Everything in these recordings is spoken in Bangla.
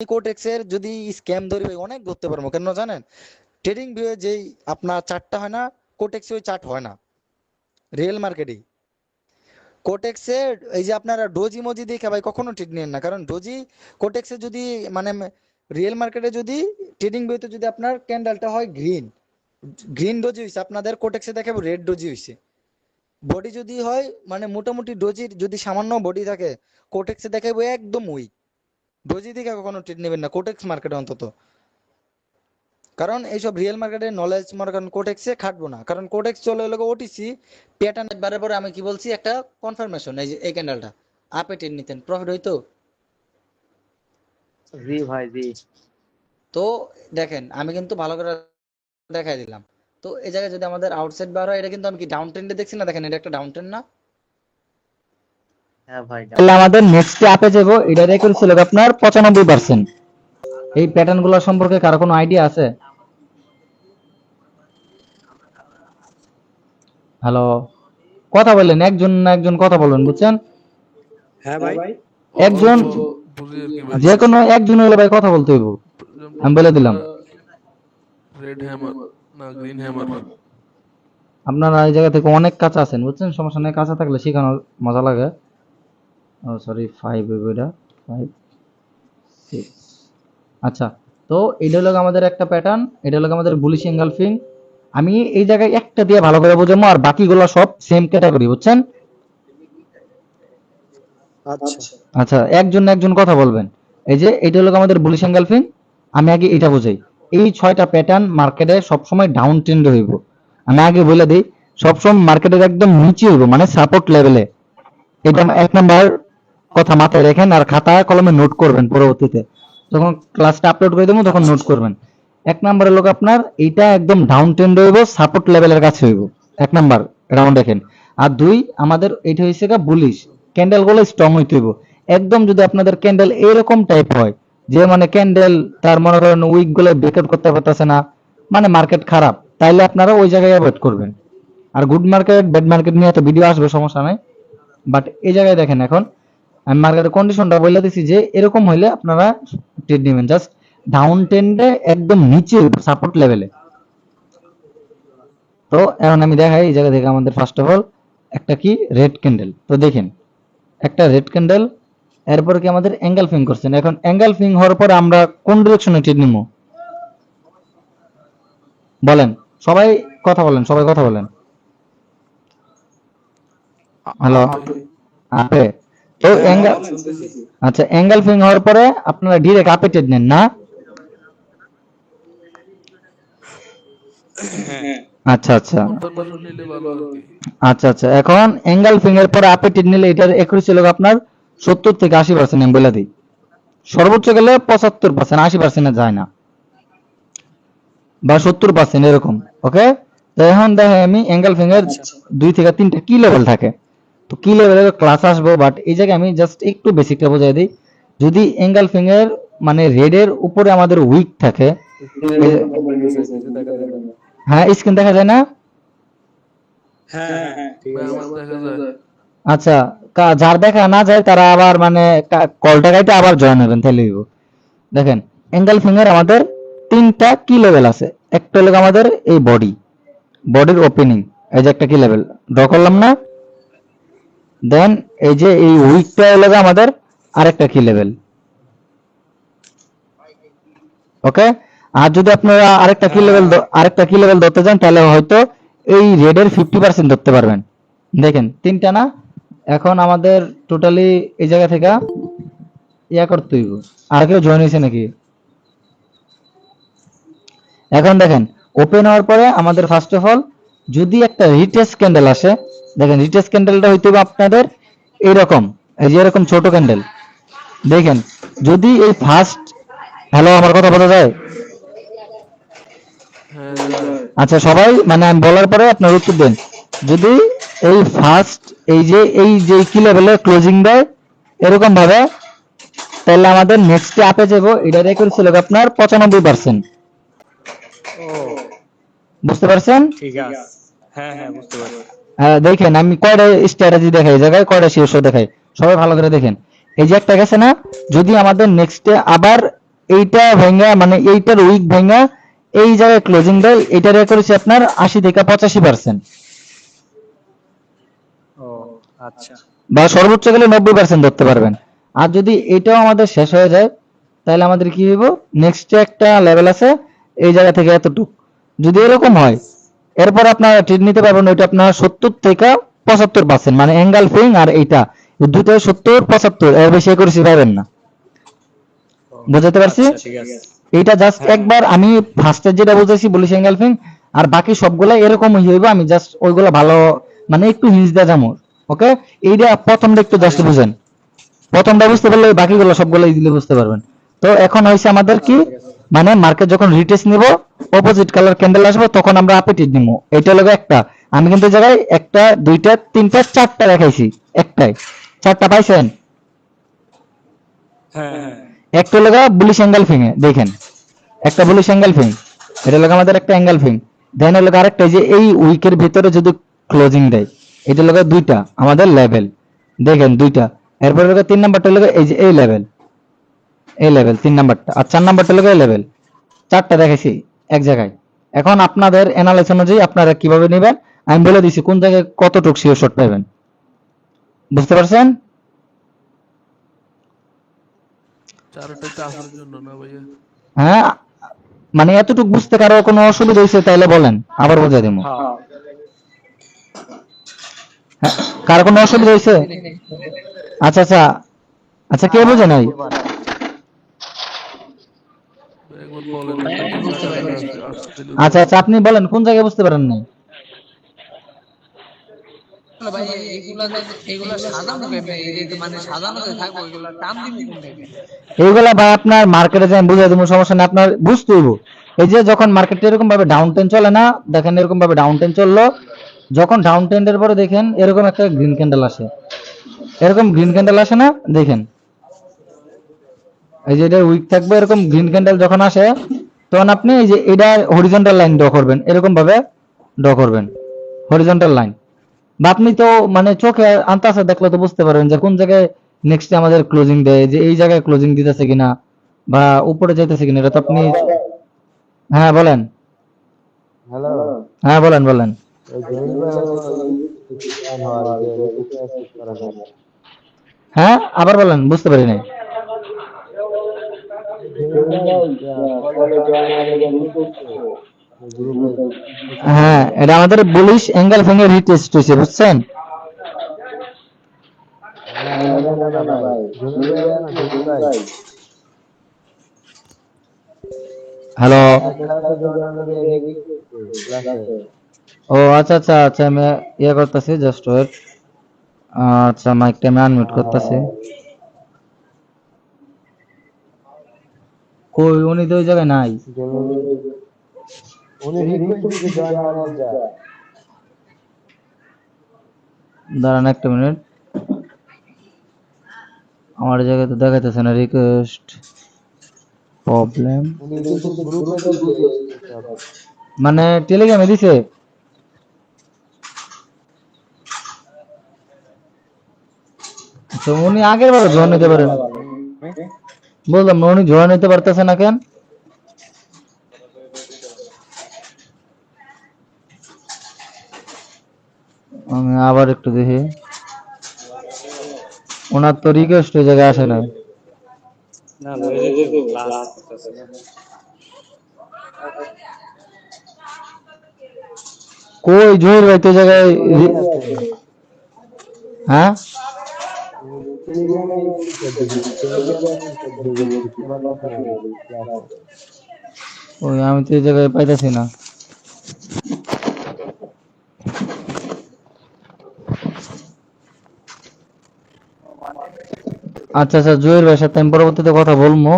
কোটেক্সের যদি স্ক্যাম ধরি ভাই অনেক ধরতে পারবো, কেন জানেন? ট্রেডিং ভিউয়ে যেই আপনার চার্টটা হয় না, কোটেক্সে ওই চার্ট হয় না রিয়েল মার্কেটে। কোটেক্সে এই যে আপনারা ডোজি মজি দেখে ভাই কখনো ট্রেড নেন না, কারণ ডোজি কোটেক্সে যদি মানে রিয়েল মার্কেটে যদি ট্রেডিং ভিউতে যদি আপনার ক্যান্ডেলটা হয় গ্রিন, গ্রিন ডোজি হয়েছে, আপনাদের কোটেক্সে দেখাবো রেড ডোজি হয়েছে। বডি যদি হয় মানে মোটামুটি ডোজির যদি সামান্য বডি থাকে, কোটেক্সে দেখাবো একদম উইক। ডোজি দেখে কখনো ট্রেড নেবেন না কোটেক্স মার্কেটে অন্তত, কারণ এইসব রিয়েল মার্কেটের নলেজ মনে করেন কোটেক্সে খাটবো না, কারণ কোটেক্স চলে হলো ওটিসি প্যাটার্ন। বারে পরে আমি কি বলছি একটা কনফার্মেশন, এই যে এই ক্যান্ডেলটা আপে টেন নিতেন প্রফিট হইতো। জি ভাই জি। তো দেখেন আমি কিন্তু ভালো করে দেখাই দিলাম। তো এই জায়গায় যদি আমাদের আউটসাইড বার হয়, এটা কিন্তু আমি কি ডাউন ট্রেন্ডে দেখছি না, দেখেন এটা একটা ডাউন ট্রেন্ড না। হ্যাঁ ভাই তাহলে আমাদের নেক্সট আপে যাবো, এটা রেকর্ড ছিল আপনার 95%। এই প্যাটার্ন গুলো সম্পর্কে কারো কোনো আইডিয়া আছে? হ্যালো, কথা বললেন, একজন না একজন কথা বলবেন, বুঝছেন? হ্যাঁ ভাই। একজন, অল্প বুঝি আর কি ভাই। যে কোনো একজন হলে ভাই কথা বলতে হইব, আমি বলে দিলাম। রেড হ্যামার না গ্রিন হ্যামার। আপনারা এই জায়গা থেকে অনেক কাঁচা আছেন, বুঝছেন? সমস্যা নেই, কাঁচা থাকলে শেখানোর মজা লাগে। ও সরি, 5 এটা 5 6। আচ্ছা, তো এটা হলো আমাদের একটা প্যাটার্ন, এটা হলো আমাদের বুলিশ এঙ্গালফিং। আমি এই জায়গায় একটা দিয়ে ভালো করে বোঝাবো, আর বাকিগুলো সব সেম ক্যাটাগরি, বুঝছেন? আচ্ছা আচ্ছা, একজন না একজন কথা বলবেন। এই যে এটা হলো আমাদের বুলিশ এঙ্গালফিং, আমি আগে এটা বোঝাই। এই 6টা প্যাটার্ন মার্কেটে সবসময় ডাউন ট্রেন্ড হইব। আমি আগে বলে দিই, সবসময় মার্কেটের একদম নিচে হইব, মানে সাপোর্ট লেভেলে। এটা এক নাম্বার কথা মাথায় রেখেন, আর খাতা কলমে নোট করবেন পরবর্তীতে যখন ক্লাসটা আপলোড করে দেবো তখন নোট করবেন। এক নাম্বারের লোক আপনার এইটা একদম ডাউন ট্রেন্ড হইব, সাপোর্ট লেভেলের কাছে হইব, এক নাম্বার রাউন্ড দেখেন। আর 2 আমাদের এটা হইছে গা বুলিশ, ক্যান্ডেল গুলো স্ট্রং হইতে হইব। একদম যদি আপনাদের ক্যান্ডেল এরকম টাইপ হয় যে মানে ক্যান্ডেল তার মনে করেন উইক গুলো ব্রেকআউট করতে পারতেছে না, মানে মার্কেট খারাপ, তাইলে আপনারা ওই জায়গায় অ্যাভয়েড করবেন। আর গুড মার্কেট ব্যাড মার্কেট নিয়ে তো ভিডিও আসবে, সমস্যা নাই। বাট এই জায়গায় দেখেন, এখন আমি মার্কেটের কন্ডিশনটা বলে দিছি যে এরকম হইলে আপনারা ট্রেড নেবেন জাস্ট ডাউন ট্রেন্ডে একদম নিচে সাপোর্ট লেভেলে। তো এখন আমি দেখাই এই জায়গা থেকে আমাদের ফার্স্ট অফ অল একটা কি রেড ক্যান্ডেল, তো দেখেন একটা রেড ক্যান্ডেল, এরপর কি আমাদের অ্যাঙ্গেল ফিং করছেন। এখন অ্যাঙ্গেল ফিং হওয়ার পরে আমরা কোন ডিরেকশনে ট্রেড নিব বলেন? সবাই কথা বলেন, সবাই কথা বলেন। হ্যালো, আপে। তো অ্যাঙ্গেল, আচ্ছা অ্যাঙ্গেল ফিং হওয়ার পরে আপনারা ডিরেক্ট আপে ট্রেড নেন না? আচ্ছা আচ্ছা কনফার্মেশন নিলে ভালো আর কি। আচ্ছা আচ্ছা, এখন অ্যাঙ্গেল ফিং এর পরে আপে ট্রেড নিলে এটার একুরেসি হলো আপনার 70 থেকে 80%, আমি বলে দিই। সর্বোচ্চ গেলে 75%, 80% যায় না, বা 70% এরকম। ওকে, তো এখন দেখে আমি অ্যাঙ্গেল ফিং এর 2 থেকে 3টা কি লেভেল থাকে, তো কি লেভেলের ক্লাস আসবো, বাট এই জায়গায় আমি জাস্ট একটু বেসিকটা বোঝাই দিই। যদি অ্যাঙ্গেল ফিং এর মানে রেডের উপরে আমাদের উইক থাকে, হ্যাঁ স্ক্রিন দেখা যায় না? হ্যাঁ হ্যাঁ হ্যাঁ ঠিক ভাই আছে। আমার দেখা যায়। আচ্ছা, যার দেখা না যায় তারা আবার মানে কলটা গাইতে আবার জয়েন হবেন, তাহলে হইব। দেখেন অ্যাঙ্গেল ফিঙ্গার আমাদের 3টা কি লেভেল আছে। একটা হলো আমাদের এই বডির ওপেনিং, এই যে একটা কি লেভেল ড্র করলাম না। দেন এই যে এই উইকটা হলো আমাদের আরেকটা কি লেভেল। ওকে, আর যদি আপনারা আরেকটা কি লেভেল ধরতে যান, তাহলে হয়তো এই রেডের 50% ধরতে পারবেন। দেখেন 3টা না। এখন আমাদের টোটালি এই জায়গা থেকে ইয়া করতে হইব। আর কেউ জয়েন হয়েছে নাকি? এখন দেখেন ওপেন হওয়ার পরে আমাদের ফার্স্ট অফ অল যদি একটা রিটেস্ট ক্যান্ডেল আসে, দেখেন রিটেস্ট ক্যান্ডেলটা হইতে হবে আপনাদের এইরকম, এই যে এরকম ছোট ক্যান্ডেল। দেখেন যদি এই ফার্স্ট, হ্যালো আমার কথা বোঝা যায়? হ্যাঁ যায়। আচ্ছা সবাই মানে আমি বলার পরে আপনার উত্তর দেন। যদি এই ফার্স্ট এই যে কি লেভেলে ক্লোজিং দেয় এরকম ভাবে, তাহলে আমাদের নেক্সট আপে যাব। এটা রেকর্ড ছিল আপনার 95%। ও বুঝতে পারছেন? ঠিক আছে। হ্যাঁ হ্যাঁ বুঝতে পারছি। দেখেন আমি কয়টা স্ট্র্যাটেজি দেখাই, এই জায়গায় কয়টা শীর্ষ দেখাই, সবাই ভালো করে দেখেন। এই যে একটা গেছে না, যদি আমাদের নেক্সটে আবার এইটা ভেঙ্গা মানে এইটার উইক ভেঙ্গা এই জায়গায় ক্লোজিং দেয়, এটার করেছে আপনার 80 থেকে 85%, ও আচ্ছা বা সর্বোচ্চ গেলে 90% ধরতে পারবেন। আর যদি এটাও আমাদের শেষ হয়ে যায় তাহলে আমাদের কি হইব, নেক্সট একটা লেভেল আছে এই জায়গা থেকে এতটুক, যদি এরকম হয় এরপর আপনারা ট্রেড নিতে পারবেন ওইটা আপনার 70 থেকে 75%, মানে অ্যাঙ্গেল ফিং আর এইটা দুটো 70 75, এর বেশি করেছি পাবেন না। ও বুঝাতে পারছি? আচ্ছা ঠিক আছে এইটা জাস্ট হ্যাঁ একবার আমি ফার্স্টে যেটা বুঝাইছি বলিস অ্যাঙ্গেল ফিং, আর বাকি সবগুলা এরকমই হইব, আমি জাস্ট ওইগুলা ভালো মানে একটু হিন্স দিয়ে যাবো। ওকে, এইটা প্রথমটা একটু জাস্ট বুঝেন, প্রথমটা বুঝতে পারলে বাকিগুলো সবগুলো ইজিলি বুঝতে পারবেন। তো এখন হয়েছে আমাদের কি, ঠিক আছে মানে মার্কেট যখন রিটেস্ট নিব, অপোজিট কালার ক্যান্ডেল আসবে, তখন আমরা আপে ট্রেড নিব। এটা হলো একটা, আমি কিন্তু এই জায়গায় একটা দুইটা তিনটা চারটা দেখাইছি, একটাই চারটা পাইছেন। হ্যাঁ হ্যাঁ একটা লগা বুলিশ অ্যাঙ্গেল ফিং দেখেন, একটা বুলিশ অ্যাঙ্গেল ফিং, এটা লগা আমাদের একটা অ্যাঙ্গেল ফিং। দেন হলো আরেকটা যে এই উইকের ভিতরে যদি ক্লোজিং দেয়, এটা লগা দুইটা আমাদের লেভেল, দেখেন দুইটা। এরপরে লগা 3 নাম্বারটা লগা এই যে এই লেভেল, এই লেভেল 3 নাম্বারটা, আর 4 নাম্বারটা লগা এই লেভেল, চারটা দেখেছি এক জায়গায়। এখন আপনাদের অ্যানালাইসিস অনুযায়ী আপনারা কিভাবে নেবেন আমি বলে দিছি, কোন জায়গায় কতটুকু শিওর শট পাবেন, বুঝতে পারছেন? চারটা চাষের জন্য না ভাইয়া? হ্যাঁ, মানে এতটুকু বুঝতে কারো কোনো অসুবিধা হয়েছে তাহলে বলেন, আবার বুঝাই দেবো। হ্যাঁ হ্যাঁ, কার কোনো অসুবিধা হয়েছে? আচ্ছা আচ্ছা আচ্ছা, কে বুঝে নাই? একবার বলেন না, কোন জায়গাটা আসতে আচ্ছা আচ্ছা, আপনি বলেন কোন জায়গায় বুঝতে পারেন নাই? আসলে ভাই এগুলা সাজানো কেমনে? এই যে মানে সাজানো যে থাকবো এগুলা টান দিব কোন থেকে? এইগুলা ভাই আপনার মার্কেটে যাই বুঝাই দেবো, সমস্যা নেই, আপনার বুঝতে হইব। এই যে যখন মার্কেটে এরকম ভাবে ডাউন ট্রেন্ড চলে না, দেখেন এরকম ভাবে ডাউন ট্রেন্ড চললো, যখন ডাউন ট্রেন্ডের পরে দেখেন এরকম একটা গ্রিন ক্যান্ডেল আসে, এরকম গ্রিন ক্যান্ডেল আসে না, দেখেন এই যে এটা উইক থাকবে, এরকম গ্রিন ক্যান্ডেল যখন আসে তখন আপনি এই যে এটা হরিজন্টাল লাইন ড্র করবেন, এরকম ভাবে ড্র করবেন হরিজন্টাল লাইন। বা আপনি তো মানে চোখে আন্তাজে দেখলে তো বুঝতে পারবেন যে কোন জায়গায় নেক্সট আমাদের ক্লোজিং দেয়, যে এই জায়গায় ক্লোজিং দিতেছে কিনা বা উপরে যাইতেছে কিনা, এটা তো আপনি। হ্যাঁ বলেন, হ্যাঁ বলেন বলেন। হ্যাঁ আবার বলেন, বুঝতে পারি নাই। হ্যাঁ, এটা আমাদের বুলিশ অ্যাঙ্গেল ফিঙ্গার রিটেস্ট হয়েছে, বুঝছেন? হ্যালো। ও আচ্ছা আচ্ছা আচ্ছা, আমি ইয়ে করতেছি, জাস্ট ওয়েট। আচ্ছা, মাইকটা আমি আনমিউট করতেছি। কই উনি তো ওই জায়গায় নাই। দাঁড়ান একটা মিনিট, আমার এই জায়গায় তো দেখাইতেছে না রিকোয়েস্ট প্রবলেম, মানে টেলিগ্রামে দিছে। তো উনি আগের বার জয়েন নিতে পারেন, বললাম না উনি জয়েন নিতে পারতেছে না কেন। আমি আবার একটু দেখি, ওনার তো রিকোয়েস্ট ওই জায়গায় আসে না। না ওই যে ক্লাস করতেছে না কই জহির ভাই তো ওই জায়গায় হ্যাঁ, ওই আমি তো এই জায়গায় পাইতেছি না। আচ্ছা আচ্ছা, জহির ভাইয়ের সাথে আমি পরবর্তীতে কথা বলবো।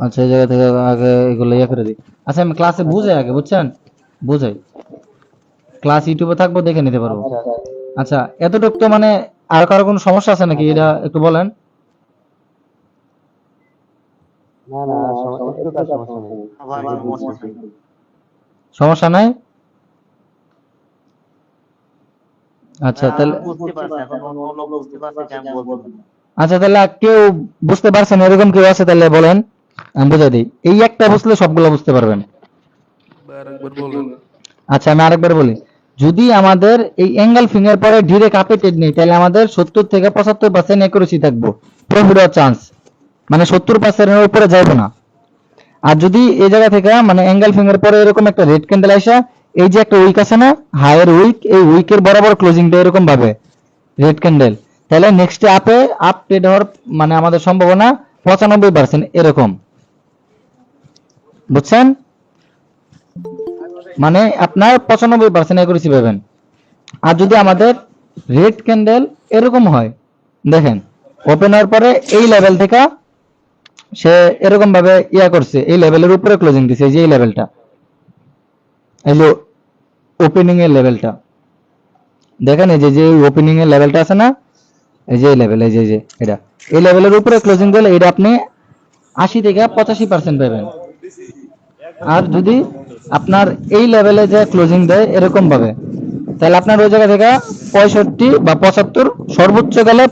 আচ্ছা, এই জায়গা থেকে আগে এগুলো ইয়ে করে দিই। আচ্ছা, আমি ক্লাসে বুঝাই আগে, বুঝছেন, বুঝাই, ক্লাস ইউটিউবে থাকবো, দেখে নিতে পারবো। আচ্ছা, এতটুকু তো মানে আর কারো কোনো সমস্যা আছে নাকি, এটা একটু বলেন। সমস্যা নাই? আচ্ছা তাহলে, আচ্ছা তাহলে কেউ বুঝতে পারছেন এরকম কেউ আছে তাহলে বলেন, আমি বুঝাই দিই, এই একটা বুঝলে সবগুলো বুঝতে পারবেন। ভাই আরেকবার বলেন। আচ্ছা আমি আরেকবার বলি, যদি আমাদের এই অ্যাঙ্গেল ফিঙ্গার পরে ডিরেক্ট আপে টেট নেই, তাহলে আমাদের 70 থেকে 75% অ্যাকুরেসি থাকবো, প্রফিট হওয়ার চান্স, মানে 70%-এর উপরে যাইবো না। আর যদি এই জায়গা থেকে মানে অ্যাঙ্গেল ফিঙ্গার পরে এরকম একটা রেড ক্যান্ডেল আসা, এই যে একটা উইক আছে না, হায়ার উইক, এই উইকের বরাবর ক্লোজিং দেয় এরকম ভাবে রেড ক্যান্ডেল, তাহলে নেক্সট আপে আপ ট্রেড হওয়ার মানে আমাদের সম্ভাবনা 95% এরকম, বুঝছেন? মানে আপনার 95% অ্যাকুরেসি পাবেন। আর যদি আমাদের রেড ক্যান্ডেল এরকম হয়, দেখেন ওপেন হওয়ার পরে এই লেভেল থেকে সে এরকম ভাবে ইয়া করছে, এই লেভেলের উপরে ক্লোজিং দিছে, এই যে এই লেভেলটা, এই যে ওপেনিং এর লেভেলটা দেখেন, এই যে যে ওপেনিং এর লেভেলটা আছে না, এই যে এই লেভেল, এই যে এটা, এই লেভেলের উপরে ক্লোজিং দিলে এটা আপনি 80 থেকে 85% পাবেন। আর যদি আপনার এই লেভেলে যে ক্লোজিং দেয় এরকম ভাবে, তাহলে আপনার ওই জায়গা থেকে 65 বা 75, সর্বোচ্চ গেলে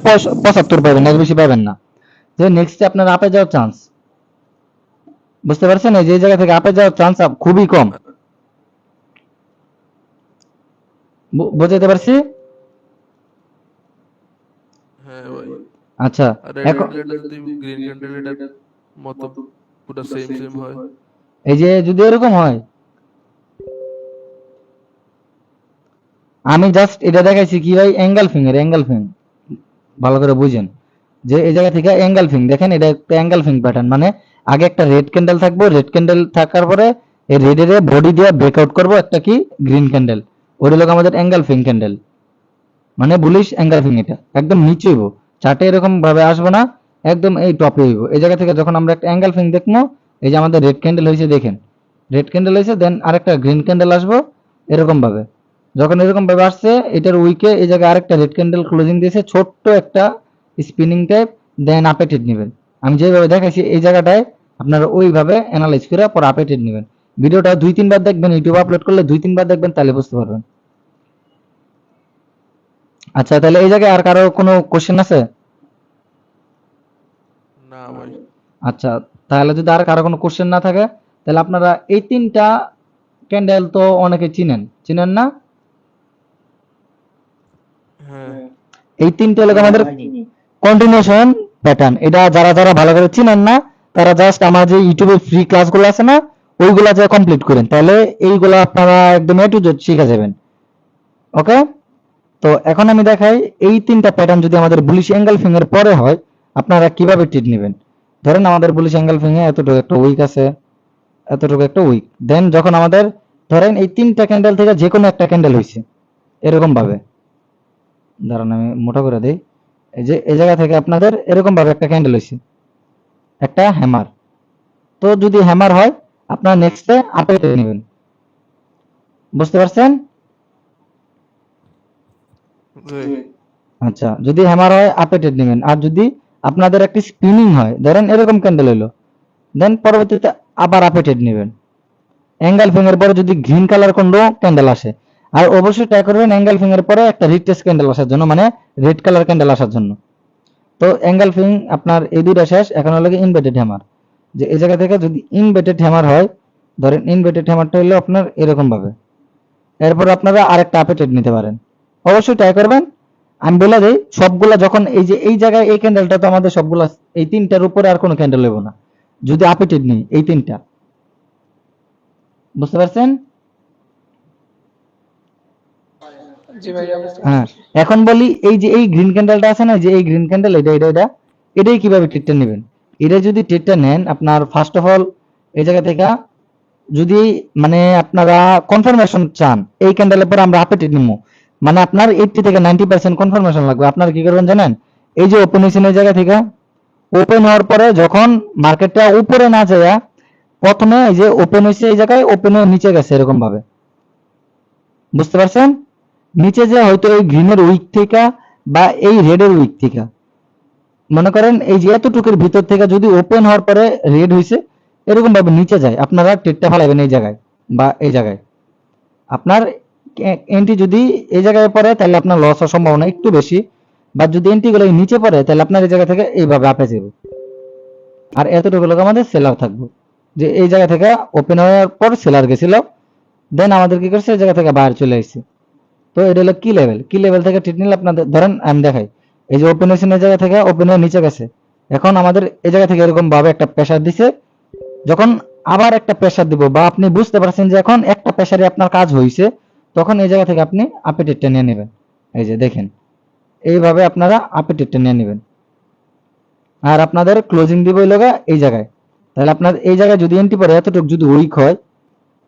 75 পাবেন, এর বেশি পাবেন না। যে নেক্সট আপনার আপে যাওয়ার চান্স, বুঝতে পারছেন? এই যে এই জায়গা থেকে আপে যাওয়ার চান্স খুবই কম, বুঝতে পারছি? হ্যাঁ ভাই। আচ্ছা আর এখন এটা যদি গ্রিন ক্যান্ডেল এটার মতো পুরো সেম সেম হয়। এই যে যদি এরকম হয়, আমি জাস্ট এটা দেখাইছি কি ভাই, অ্যাঙ্গেল ফিঙ্গার, অ্যাঙ্গেল ফিং ভালো করে বুঝেন, যে এই জায়গা থেকে অ্যাঙ্গেল ফিং দেখেন, এটা একটা অ্যাঙ্গেল ফিং প্যাটার্ন, মানে আগে একটা রেড ক্যান্ডেল থাকবে, রেড ক্যান্ডেল থাকার পরে এই রেডের বডি দিয়ে ব্রেকআউট করবো একটা কি গ্রিন ক্যান্ডেল, ওটা হলো আমাদের অ্যাঙ্গেল ফিং ক্যান্ডেল, মানে বুলিশ অ্যাঙ্গেল ফিং। এটা একদম নিচে হইব, চার্টে এরকম ভাবে আসবে না, একদম এই টপে হইব। এই জায়গা থেকে যখন আমরা একটা অ্যাঙ্গেল ফিং দেখবো, এই যে আমাদের রেড ক্যান্ডেল হয়েছে, দেখেন রেড ক্যান্ডেল হয়েছে, দেন আরেকটা গ্রিন ক্যান্ডেল আসবো এরকম ভাবে। যখন এরকম ভাবে আসছে, এটার উইকে এই জায়গায় আরেকটা রেড ক্যান্ডেল ক্লোজিং দিয়েছে, ছোট্ট একটা স্পিনিং টাইপ, দেন আপে ট্রেড নেবেন। আমি যেভাবে দেখাইছি এই জায়গাটায় আপনারা ওইভাবে অ্যানালাইজ করে পরে আপে ট্রেড নেবেন। ভিডিওটা 2-3 বার দেখবেন, ইউটিউবে আপলোড করলে 2-3 বার দেখবেন, তাহলে বুঝতে পারবেন। আচ্ছা তাহলে এই জায়গায় আর কারো কোনো কোশ্চেন আছে? না ভাই। আচ্ছা তাহলে যদি আর কারো কোনো কোশ্চেন না থাকে, তাহলে আপনারা এই 3টা ক্যান্ডেল তো অনেকে চিনেন না? হ্যাঁ। এই 3টা হলো আমাদের কন্টিনিউশন প্যাটার্ন। এটা যারা যারা ভালো করে চিনেন না, তারা জাস্ট আমার যে ইউটিউবে ফ্রি ক্লাসগুলো আছে না, ওইগুলা যা কমপ্লিট করেন, তাহলে এইগুলা আপনারা একদম এ টু জেড শিখে যাবেন। ওকে, তো এখন আমি দেখাই এই 3টা প্যাটার্ন যদি আমাদের বুলিশ অ্যাঙ্গেল ফিঙ্গার পরে হয়, আপনারা কিভাবে ট্রিট নেবেন। ধরেন আমাদের বুলিশ অ্যাঙ্গেল ফিঙ্গার এতটুকু একটা উইক আছে, এতটুকু একটা উইক, দেন যখন আমাদের ধরেন এই 3টা ক্যান্ডেল থেকে যে কোনো একটা ক্যান্ডেল হয়েছে এরকম ভাবে, দাঁড়ান আমি মোটা করে দিই, এই যে এই জায়গা থেকে আপনাদের এরকম ভাবে একটা ক্যান্ডেল হয়েছে, একটা হ্যামার। তো যদি হ্যামার হয়, আপনারা নেক্সটে আপে নেবেন, বুঝতে পারছেন? আচ্ছা যদি হ্যামার হয় আপে ট্রেড নেবেন। আর যদি আপনাদের একটি স্পিনিং হয়, ধরেন এরকম ক্যান্ডেল হলো, দেন পরবর্তীতে আবার আপে ট্রেড নেবেন। অ্যাঙ্গেল ফিঙ্গার পরে যদি গ্রিন কালার কোনো ক্যান্ডেল আসে, আর অবশ্যই ট্রাই করবেন অ্যাঙ্গেল ফিঙ্গার পরে একটা রিটেস্ট ক্যান্ডেল আসার জন্য, মানে রেড কালার ক্যান্ডেল আসার জন্য। তো অ্যাঙ্গেল ফিং আপনার এই দুইটা শেষ, এখন হলো ইনভার্টেড হ্যামার, যে এই জায়গা থেকে যদি ইনভার্টেড হ্যামার হয়, ধরেন ইনভার্টেড হ্যামারটা হলো আপনার এরকম ভাবে, এরপর আপনারা আরেকটা আপে ট্রেড নিতে পারেন। অবশ্যই ট্রাই করবেন। আমি বলে দিই সবগুলা যখন এই যে এই জায়গায় এই ক্যান্ডেলটা তো আমাদের সবগুলা এই 3টার উপরে আর কোনো ক্যান্ডেল নেব না যদি আপে ট্রেড নিই, এই 3টা, বুঝতে পারছেন? জি ভাইয়া বুঝতে হ্যাঁ পারছি। এখন বলি, এই যে এই গ্রিন ক্যান্ডেলটা আছে না, যে এই গ্রিন ক্যান্ডেল, এটাই কিভাবে ট্রেডটা নেবেন। এটা যদি ট্রেডটা নেন, আপনার ফার্স্ট অফ অল এই জায়গা থেকে যদি মানে আপনারা কনফার্মেশন চান এই ক্যান্ডেলের পর আমরা আপে ট্রেড নিবো, মানে আপনার 80 থেকে 90% কনফার্মেশন লাগবে। আপনারা কি করবেন জানেন, এই যে ওপেন হয়েছে এই জায়গা থেকে, ওপেন হওয়ার পরে যখন মার্কেটটা উপরে না যায়, প্রথমে এই যে ওপেন হয়েছে এই জায়গায়, ওপেন হয়ে নিচে গেছে এরকম ভাবে, বুঝতে পারছেন? নিচে যে হয়তো এই গ্রিনের উইক থেকে বা এই রেডের উইক থেকে, মনে করেন এই যে এতটুকুর ভিতর থেকে যদি ওপেন হওয়ার পরে রেড হয়েছে এরকম ভাবে নিচে যায়, আপনারা ট্রেডটা ফেলাবেন এই জায়গায় বা এই জায়গায়। আপনার এন্ট্রি যদি এই জায়গায় পড়ে, তাহলে আপনার লস হওয়ার সম্ভাবনা একটু বেশি, বা যদি এন্ট্রি গুলো নিচে পড়ে, তাহলে আপনার এই জায়গা থেকে এইভাবে আপে যাবে। আর এতটুকু লোক আমাদের সেলার থাকবো, যে এই জায়গা থেকে ওপেন হওয়ার পর সেলার গেছিল, দেন আমাদের কি করছে এই জায়গা থেকে বাইরে চলে আসছে। তো এটা হলো কি লেভেল থেকে ট্রিট নিলে আপনাদের ধরেন আমি দেখাই, এই যে ওপেন হয়েছে এই জায়গা থেকে ওপেন হয়ে নিচে গেছে, এখন আমাদের এই জায়গা থেকে এরকম ভাবে একটা প্রেসার দিছে, যখন আবার একটা প্রেসার দিব বা আপনি বুঝতে পারছেন যে এখন একটা প্রেসারে আপনার কাজ হয়েছে, তখন এই জায়গা থেকে আপনি আপে টেটটা নিয়ে নেবেন। এই যে দেখেন এইভাবে আপনারা আপে টেটটা নিয়ে নেবেন, আর আপনাদের ক্লোজিং দিব এই লগা এই জায়গায়। তাহলে আপনার এই জায়গায় যদি এন্ট্রি পড়ে এতটুকু যদি উইক হয়,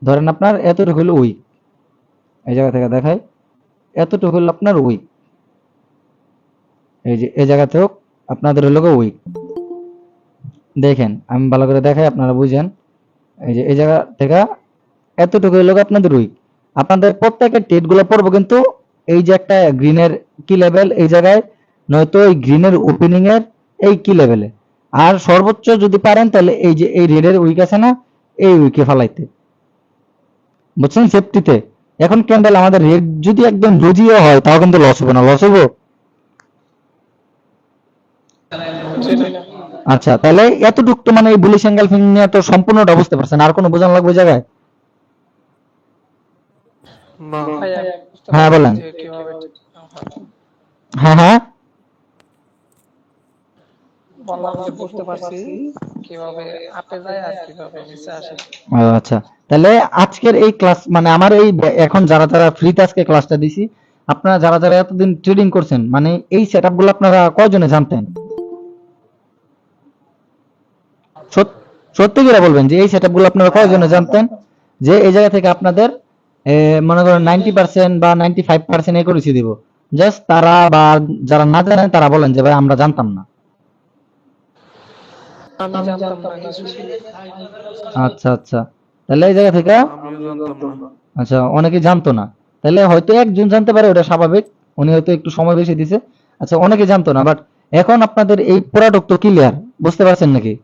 ধরেন আপনার এতটুকু হলো উইক, এই জায়গা থেকে দেখায় এতটুকু হলো আপনার উইক, এই যে এই জায়গাতেও আপনাদের হলো উইক। দেখেন আমি ভালো করে দেখাই আপনারা বুঝেন, এই যে এই জায়গা থেকে এতটুকু হলো আপনাদের উইক। আপনাদের প্রত্যেকের টেট গুলো পড়বো কিন্তু এই যে একটা গ্রিনের কি লেভেল এই জায়গায়, নয়তো এই গ্রিনের ওপেনিং এর এই কি লেভেলে, আর সর্বোচ্চ যদি পারেন তাহলে এই যে এই রেডের উইক আছে না, এই উইকে ফালাইতে, বুঝছেন সেফটিতে। এখন ক্যান্ডেল আমাদের রেড যদি একদম বুঝিও হয় তাও কিন্তু লস হবে না, লস হবো। আচ্ছা তাহলে এতটুক তো মানে এই বুলিশ অ্যাঙ্গেল নিয়ে তো সম্পূর্ণটা বুঝতে পারছেন, আর কোনো বোঝানো লাগবে ওই জায়গায়? না। হ্যাঁ বলেন। যে কিভাবে হ্যাঁ হ্যাঁ বললাম যে বুঝতে পারছি কিভাবে আপে যায় আর কিভাবে নিচে আসে। আচ্ছা তাহলে আজকের এই ক্লাস মানে আমার এই এখন যারা যারা ফ্রিতে আজকে ক্লাসটা দিছি, আপনারা যারা যারা এতদিন ট্রেডিং করছেন মানে এই সেটআপ গুলো আপনারা কয়জনে জানতেন? সত্যি করে বলবেন যে এই সেটআপ গুলো আপনারা কয়জনে জানতেন, যে এই জায়গা থেকে আপনাদের মনে করেন 90% বা 95% এ করেছি দিব, জাস্ট তারা বা যারা না জানেন তারা বলেন যে ভাই আমরা জানতাম না। আমি জানতাম না কিছু। আচ্ছা আচ্ছা তাহলে এই জায়গা থেকে আমিও জানতাম না। আচ্ছা অনেকে জানতো না, তাহলে হয়তো একজন জানতে পারে, ওটা স্বাভাবিক, উনি হয়তো একটু সময় বেশি দিছে। আচ্ছা অনেকে জানতো না, বাট এখন আপনাদের এই প্রোডাক্ট তো ক্লিয়ার, বুঝতে পারছেন নাকি?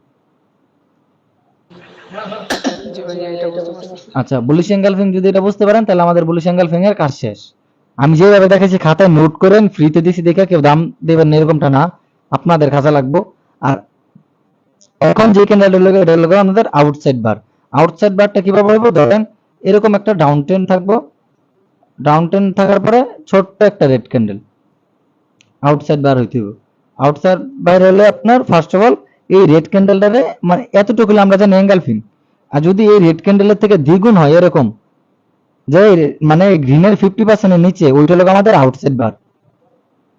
জি ভাই এটা বুঝতে পারছি। আচ্ছা বুলিশ এঙ্গেলফিং যদি এটা বুঝতে পারেন তাহলে আমাদের বুলিশ এঙ্গেলফিং এর কাজ শেষ। আমি যেভাবে দেখেছি খাতায় নোট করেন, ফ্রিতে দিছি দেখে কেউ দাম দেবেন না এরকমটা না, আপনাদের কাজে লাগবো। আর এখন যে ক্যান্ডেলটা লাগে এটা হলো আমাদের আউটসাইড বার। আউটসাইড বারটা কিভাবে হবে, ধরেন এরকম একটা ডাউন ট্রেন্ড থাকবো, ডাউন ট্রেন্ড থাকার পরে ছোট্ট একটা রেড ক্যান্ডেল, আউটসাইড বার হইতে হবে। আউটসাইড বার হলে আপনার ফার্স্ট অফ অল এই রেড ক্যান্ডেলটারে মানে এতটুকু হলে আমরা জানি এঙ্গেলফিন, আর যদি এই রেড ক্যান্ডেলের থেকে দ্বিগুণ হয় এরকম যে মানে গ্রিনের 50% এর নিচে, ওইটা হলো আমাদের আউটসাইড বার,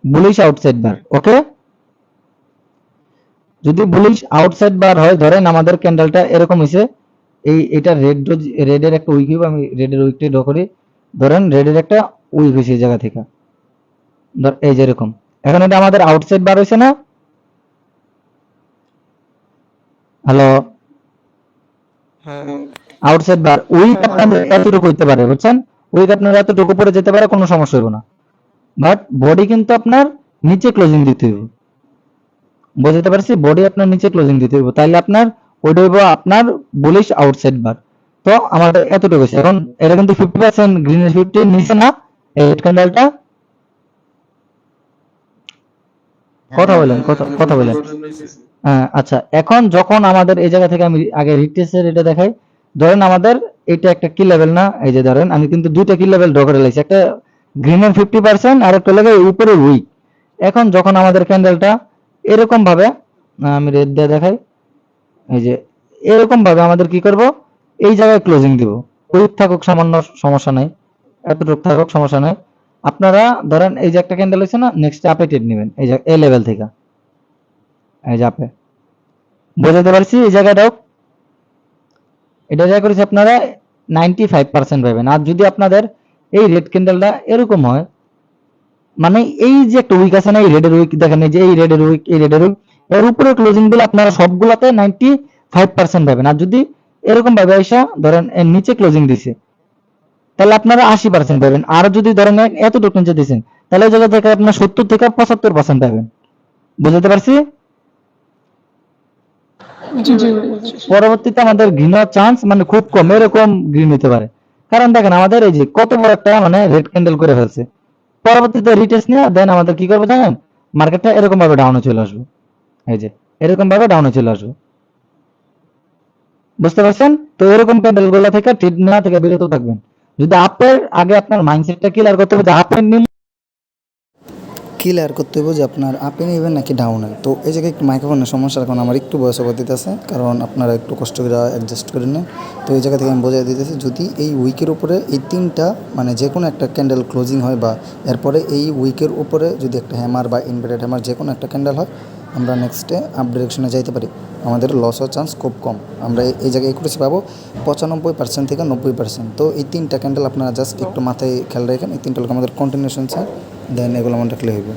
বুলিশ আউটসাইড বার। ওকে, যদি বুলিশ আউটসাইড বার হয়, ধরেন আমাদের ক্যান্ডেলটা এরকম হইছে, এটা রেডের একটা উইক হইব, আমি রেডের উইকটা ড্র করি, ধরেন রেডের একটা উইক হইছে এই জায়গা থেকে, ধর এই যে এরকম, এখন এটা আমাদের আউটসাইড বার হইছে না? হ্যালো, হ্যাঁ আউটসাইড বার উইক আপনাদের এতটুকু হইতে পারে, বুঝছেন? উইক আপনার এতটুকু পরে যেতে পারে, কোনো সমস্যা হবে না, বাট বডি কিন্তু আপনার নিচে ক্লোজিং দিতে হইব, বুঝতে পারছি? বডি আপনার নিচে ক্লোজিং দিতে হইব, তাইলে আপনার ওইটা হইব আপনার বুলিশ আউটসাইড বার। তো আমাদের এতটুকু হইছে, এখন এটা কিন্তু 50% গ্রিনের 50 নিচে না এই রেড ক্যান্ডেলটা। কথা বলেন, কথা বলেন। হ্যাঁ আচ্ছা, এখন যখন আমাদের এই জায়গা থেকে আমি আগে রিটেস্টের এটা দেখাই, ধরেন আমাদের এটা একটা কি লেভেল না, এই যে ধরেন আমি কিন্তু দুইটা কি লেভেল ড্র করে লাইছি, একটা গ্রিনের 50% আর একটা লাগে উপরে উইক। এখন যখন আমাদের ক্যান্ডেলটা এরকম ভাবে, আমি রেড দিয়ে দেখাই, এই যে এরকম ভাবে আমাদের কি করব, এই জায়গায় ক্লোজিং দিব, উইক থাকুক সামান্য সমস্যা নাই, এতটুকু থাকুক সমস্যা নাই। আপনারা ধরেন এই যে একটা ক্যান্ডেল হয়েছে না, নেক্সট আপে ট্রেড নেবেন, এই যে এই লেভেল থেকে, এই যে আপে, বোঝাতে পারছি? এই জায়গাটাও এটা যা করেছে আপনারা 95% পাবেন। আর যদি আপনাদের এই রেড ক্যান্ডেলটা এরকম হয়, মানে এই যে একটা উইক আছে না, এই রেডের উইক দেখেন, এই যে এই রেডের উইক, এই রেডের উইক, এর উপরে ক্লোজিং গুলো আপনারা সবগুলাতে 95% পাবেন। আর যদি এরকম ভাবে আইসা ধরেন এর নিচে ক্লোজিং দিছে, তাহলে আপনারা 80% পাবেন। আর যদি ধরেন এতটুকু নিচে দিয়েছেন, তাহলে ওই জায়গা থেকে আপনার 70 থেকে 75% পাবেন, বুঝতে পারছি? জি জি পরবর্তীতে আমাদের গ্রিন হওয়ার চান্স মানে খুব কম, এরকম গ্রিন হতে পারে। কারণ দেখেন আমাদের এই যে কত বড় একটা মানে রেড ক্যান্ডেল করে ফেলছে, পরবর্তীতে রিটেস্ট নিয়ে দেন আমাদের কি করবে জানেন, মার্কেটটা এরকম ভাবে ডাউনে চলে আসবে, এই যে এরকম ভাবে ডাউনে চলে আসবে। বুঝতে পারছেন? তো এরকম ক্যান্ডেল গুলা থেকে ট্রেড নেওয়া থেকে বিরত থাকবেন। যদি আপের আগে আপনার মাইন্ডসেটটা ক্লিয়ার করতে হবে যে আপের ক্লিয়ার করতে হবে যে আপনার আপে নেবেন নাকি ডাউনে। তো এই জায়গায় একটু মাইক্রোফোনের সমস্যা, এখন আমার একটু বয়স অবধি আছে, কারণ আপনারা একটু কষ্ট করে অ্যাডজাস্ট করে নেন। তো এই জায়গা থেকে আমি বোঝাই দিতেছি, যদি এই উইকের উপরে এই তিনটা মানে যে কোনো একটা ক্যান্ডেল ক্লোজিং হয় বা এরপরে এই উইকের উপরে যদি একটা হ্যামার বা ইনভার্টেড হ্যামার যে কোনো একটা ক্যান্ডেল হয়, আমরা নেক্সটে আপ ডিরেকশনে যাইতে পারি, আমাদের লস হওয়ার চান্স খুব কম। আমরা এই জায়গায় একুরেসি পাবো 95% থেকে 90%। তো এই তিনটা ক্যান্ডেল আপনারা জাস্ট একটু মাথায় খেয়াল রাখেন, এই তিনটা লোক আমাদের কন্টিনিউশন চাই, দেন এগুলো আমরা রাখলে হইব।